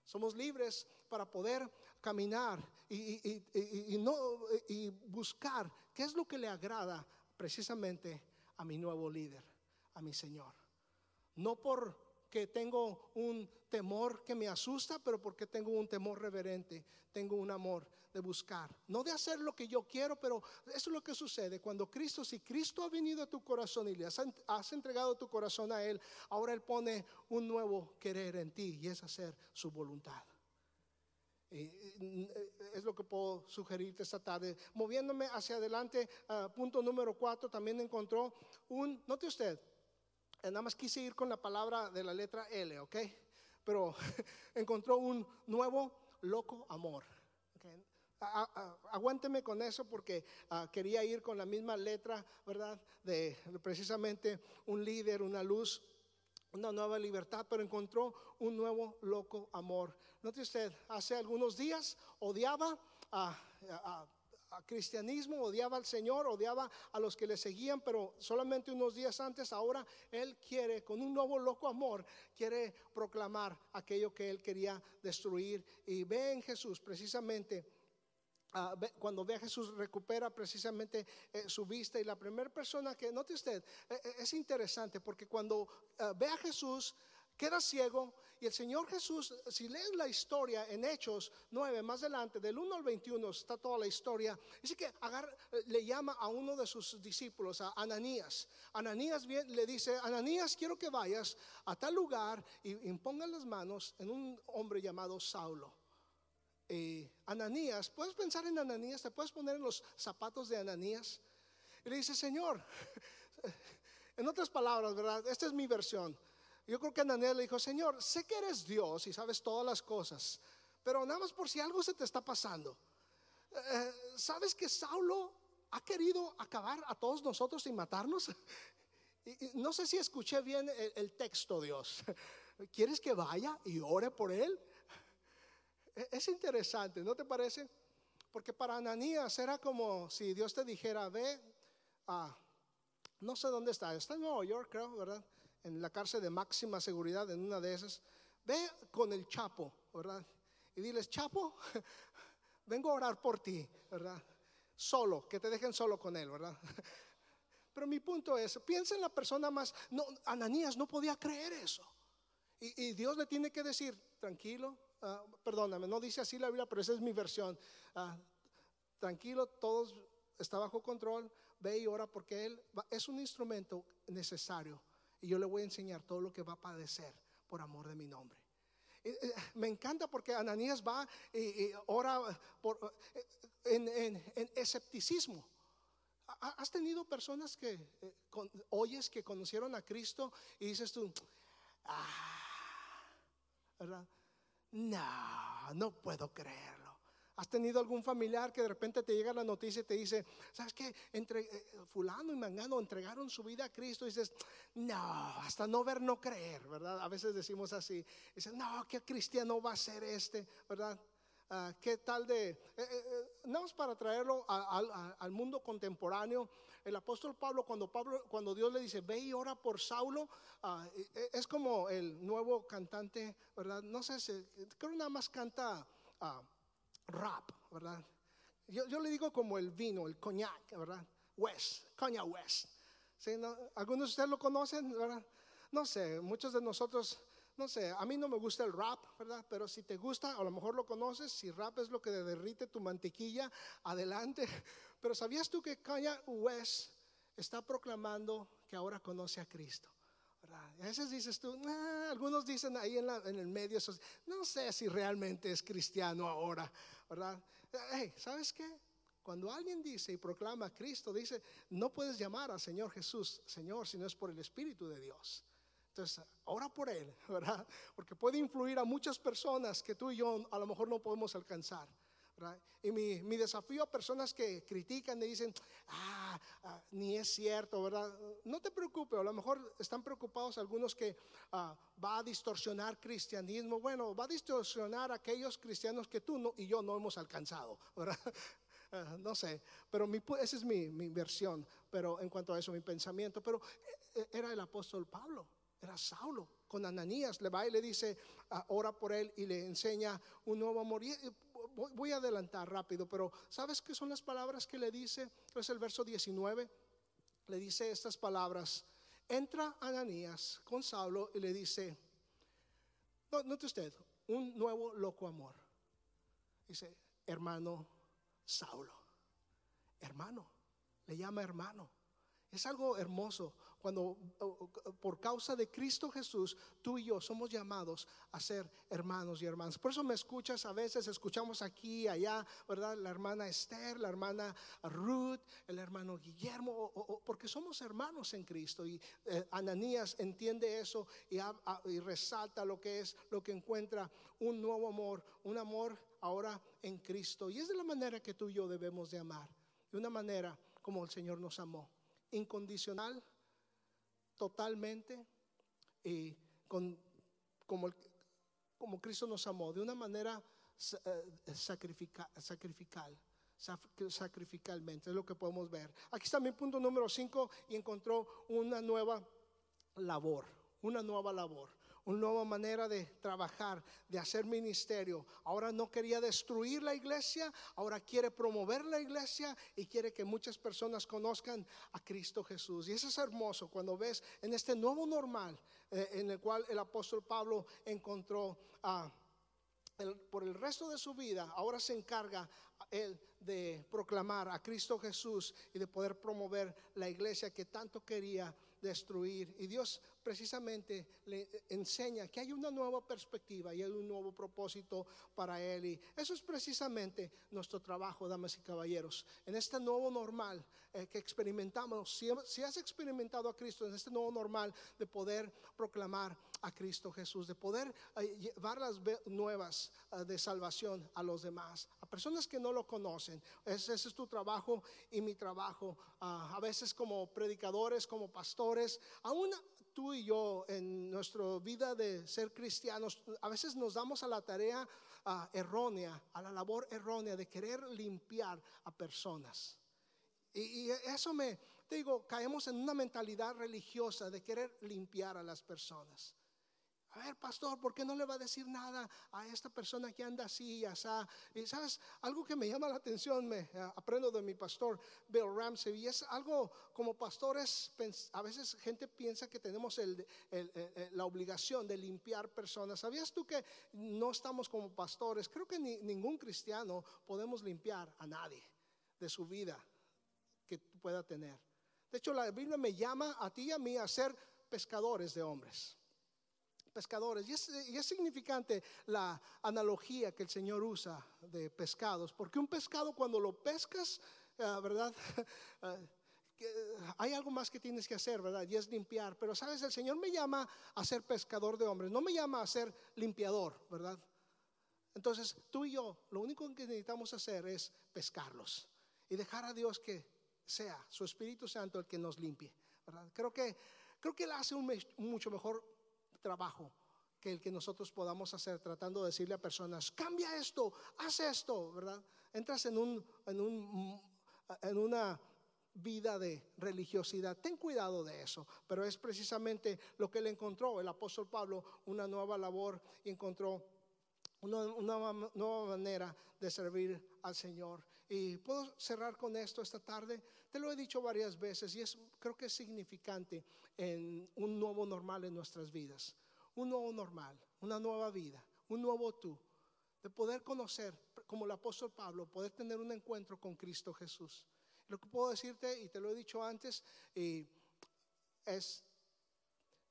Somos libres para poder caminar y buscar qué es lo que le agrada precisamente a mi nuevo líder, a mi Señor. No porque tengo un temor que me asusta, pero porque tengo un temor reverente, tengo un amor de buscar, no de hacer lo que yo quiero. Pero eso es lo que sucede cuando si Cristo ha venido a tu corazón y le has entregado tu corazón a Él, ahora Él pone un nuevo querer en ti, y es hacer su voluntad. Es lo que puedo sugerirte esta tarde. Moviéndome hacia adelante, punto número 4, también encontró note usted, nada más quise ir con la palabra de la letra L, ¿ok? Pero encontró un nuevo loco amor. Okay. Aguánteme con eso porque quería ir con la misma letra, ¿verdad? De precisamente un líder, una luz, una nueva libertad, pero encontró un nuevo loco amor. Note usted, hace algunos días odiaba a cristianismo, odiaba al Señor, odiaba a los que le seguían, pero solamente unos días antes, ahora él quiere, con un nuevo loco amor, quiere proclamar aquello que él quería destruir. Y ve en Jesús precisamente. Cuando ve a Jesús, recupera precisamente su vista. Y la primera persona que, note usted, es interesante porque cuando ve a Jesús, queda ciego. Y el Señor Jesús, si lees la historia en Hechos 9, más adelante, del 1 al 21, está toda la historia. Dice que le llama a uno de sus discípulos, a Ananías. Ananías le dice: Ananías, quiero que vayas a tal lugar y impongan las manos en un hombre llamado Saulo. Ananías, puedes pensar en Ananías, te puedes poner en los zapatos de Ananías. Y le dice: Señor, en otras palabras, ¿verdad? Esta es mi versión. Yo creo que Ananías le dijo: Señor, sé que eres Dios y sabes todas las cosas, pero nada más por si algo se te está pasando. ¿Sabes que Saulo ha querido acabar a todos nosotros y matarnos? Y no sé si escuché bien el texto, Dios. ¿Quieres que vaya y ore por él? Es interesante, ¿no te parece? Porque para Ananías era como si Dios te dijera: ve, no sé dónde está en Nueva York, creo, ¿verdad? En la cárcel de máxima seguridad, en una de esas. Ve con el Chapo, ¿verdad? Y diles: Chapo, vengo a orar por ti, ¿verdad? Solo, que te dejen solo con él, ¿verdad? Pero mi punto es, piensa en la persona más. No, Ananías no podía creer eso. Y Dios le tiene que decir: tranquilo, perdóname, no dice así la Biblia, pero esa es mi versión. Tranquilo, todo está bajo control. Ve y ora porque él es un instrumento necesario. Y yo le voy a enseñar todo lo que va a padecer por amor de mi nombre. Me encanta porque Ananías va y ora en escepticismo. ¿Has tenido personas que oyes que conocieron a Cristo y dices tú: ¿verdad? No puedo creerlo. ¿Has tenido algún familiar que de repente te llega la noticia y te dice: ¿sabes qué? Fulano y mangano entregaron su vida a Cristo? Y dices: no, hasta no ver, no creer, ¿verdad? A veces decimos así. Dices: no, ¿qué cristiano va a ser este? ¿Verdad? ¿Qué tal de nada más para traerlo al mundo contemporáneo? El apóstol Pablo, cuando Dios le dice: ve y ora por Saulo, es como el nuevo cantante, ¿verdad? No sé si, creo que nada más canta rap, ¿verdad? Yo le digo como el vino, el coñac, ¿verdad? Kanye West. ¿Sí? ¿No? ¿Algunos de ustedes lo conocen, verdad? No sé, muchos de nosotros. No sé, a mí no me gusta el rap, ¿verdad? Pero si te gusta, a lo mejor lo conoces. Si rap es lo que derrite tu mantequilla, adelante. Pero ¿sabías tú que Kanye West está proclamando que ahora conoce a Cristo? ¿Verdad? Y a veces dices tú, algunos dicen ahí en el medio, no sé si realmente es cristiano ahora, ¿verdad? Hey, ¿sabes qué? Cuando alguien dice y proclama a Cristo, dice: no puedes llamar al Señor Jesús Señor si no es por el Espíritu de Dios. Entonces, ora por él, ¿verdad? Porque puede influir a muchas personas que tú y yo a lo mejor no podemos alcanzar, ¿verdad? Y mi desafío a personas que critican y dicen: ni es cierto, ¿verdad? No te preocupes, a lo mejor están preocupados algunos que va a distorsionar cristianismo. Bueno, va a distorsionar a aquellos cristianos que tú y yo no hemos alcanzado, ¿verdad? No sé, pero esa es mi versión. Pero en cuanto a eso, mi pensamiento. Pero era el apóstol Pablo. Era Saulo. Con Ananías le va y le dice: ora por él, y le enseña un nuevo amor. Y voy a adelantar rápido, pero ¿sabes qué son las palabras que le dice? Es el verso 19. Le dice estas palabras: entra Ananías con Saulo y le dice, note usted, un nuevo loco amor. Dice: hermano Saulo. Hermano, le llama hermano. Es algo hermoso cuando por causa de Cristo Jesús tú y yo somos llamados a ser hermanos y hermanas. Por eso me escuchas, a veces escuchamos aquí, allá, ¿verdad? La hermana Esther, la hermana Ruth, el hermano Guillermo, porque somos hermanos en Cristo. Y Ananías entiende eso y resalta lo que es, lo que encuentra un nuevo amor, un amor ahora en Cristo. Y es de la manera que tú y yo debemos de amar, de una manera como el Señor nos amó. Incondicional, totalmente, y como Cristo nos amó, de una manera sacrificalmente, es lo que podemos ver. Aquí está mi punto número 5, y encontró una nueva labor, una nueva manera de trabajar, de hacer ministerio. Ahora no quería destruir la iglesia, ahora quiere promover la iglesia y quiere que muchas personas conozcan a Cristo Jesús. Y eso es hermoso cuando ves en este nuevo normal en el cual el apóstol Pablo encontró por el resto de su vida. Ahora se encarga él de proclamar a Cristo Jesús y de poder promover la iglesia que tanto quería destruir. Y Dios precisamente le enseña que hay una nueva perspectiva y hay un nuevo propósito para él. Y eso es precisamente nuestro trabajo, damas y caballeros, en este nuevo normal que experimentamos. Si has experimentado a Cristo en este nuevo normal, de poder proclamar a Cristo Jesús, de poder llevar las nuevas de salvación a los demás, a personas que no lo conocen. Ese es tu trabajo y mi trabajo, a veces como predicadores, como pastores. Aún tú y yo en nuestra vida de ser cristianos, a veces nos damos a la tarea errónea, a la labor errónea de querer limpiar a personas. Y eso te digo, caemos en una mentalidad religiosa de querer limpiar a las personas. A ver, pastor, ¿por qué no le va a decir nada a esta persona que anda así y así? Y sabes, algo que me llama la atención, aprendo de mi pastor Bill Ramsey, y es algo como pastores, a veces gente piensa que tenemos la obligación de limpiar personas. ¿Sabías tú que no estamos como pastores? Creo que ningún cristiano podemos limpiar a nadie de su vida que pueda tener. De hecho, la Biblia me llama a ti y a mí a ser pescadores de hombres. Pescadores, y es significante la analogía que el Señor usa de pescados, porque un pescado cuando lo pescas, ¿verdad? Hay algo más que tienes que hacer, ¿verdad? Y es limpiar. Pero sabes, el Señor me llama a ser pescador de hombres, no me llama a ser limpiador, ¿verdad? Entonces tú y yo lo único que necesitamos hacer es pescarlos y dejar a Dios que sea su Espíritu Santo el que nos limpie, ¿verdad? Creo que Él hace un mucho mejor trabajo que el que nosotros podamos hacer tratando de decirle a personas: cambia esto, haz esto, ¿verdad? Entras en una vida de religiosidad. Ten cuidado de eso, pero es precisamente lo que él encontró, el apóstol Pablo, una nueva labor, y encontró una nueva manera de servir al Señor. Y puedo cerrar con esto esta tarde. Te lo he dicho varias veces y creo que es significante en un nuevo normal en nuestras vidas. Un nuevo normal, una nueva vida, un nuevo tú. De poder conocer, como el apóstol Pablo, poder tener un encuentro con Cristo Jesús. Lo que puedo decirte, y te lo he dicho antes, es: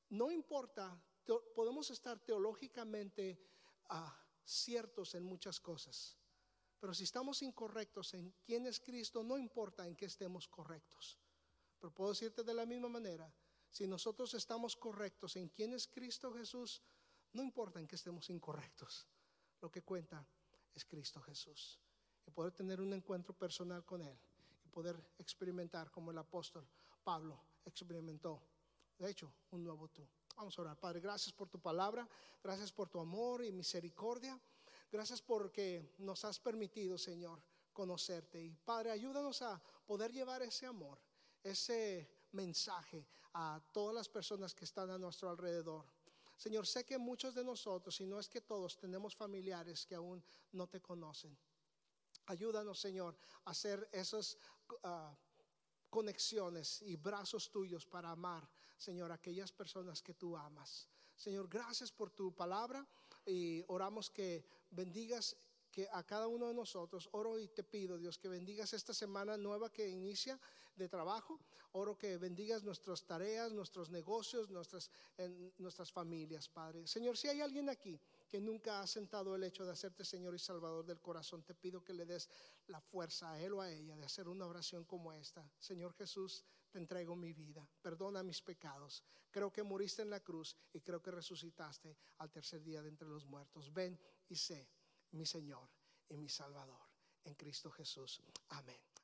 no importa, podemos estar teológicamente ciertos en muchas cosas, pero si estamos incorrectos en quién es Cristo, no importa en qué estemos correctos. Pero puedo decirte de la misma manera, si nosotros estamos correctos en quién es Cristo Jesús, no importa en qué estemos incorrectos. Lo que cuenta es Cristo Jesús, y poder tener un encuentro personal con Él, y poder experimentar como el apóstol Pablo experimentó, de hecho, un nuevo tú. Vamos a orar. Padre, gracias por tu palabra, gracias por tu amor y misericordia. Gracias porque nos has permitido, Señor, conocerte. Y Padre, ayúdanos a poder llevar ese amor, ese mensaje a todas las personas que están a nuestro alrededor. Señor, sé que muchos de nosotros, si no es que todos, tenemos familiares que aún no te conocen. Ayúdanos, Señor, a hacer esas conexiones y brazos tuyos para amar, Señor, a aquellas personas que tú amas. Señor, gracias por tu palabra, y oramos que bendigas que a cada uno de nosotros, oro y te pido, Dios, que bendigas esta semana nueva que inicia de trabajo. Oro que bendigas nuestras tareas, nuestros negocios, nuestras familias, Padre. Señor, si hay alguien aquí que nunca ha sentado el hecho de hacerte Señor y Salvador del corazón, te pido que le des la fuerza a él o a ella de hacer una oración como esta. Señor Jesús, te entrego mi vida, perdona mis pecados. Creo que moriste en la cruz y creo que resucitaste al tercer día de entre los muertos. Ven y sé mi Señor y mi Salvador en Cristo Jesús. Amén.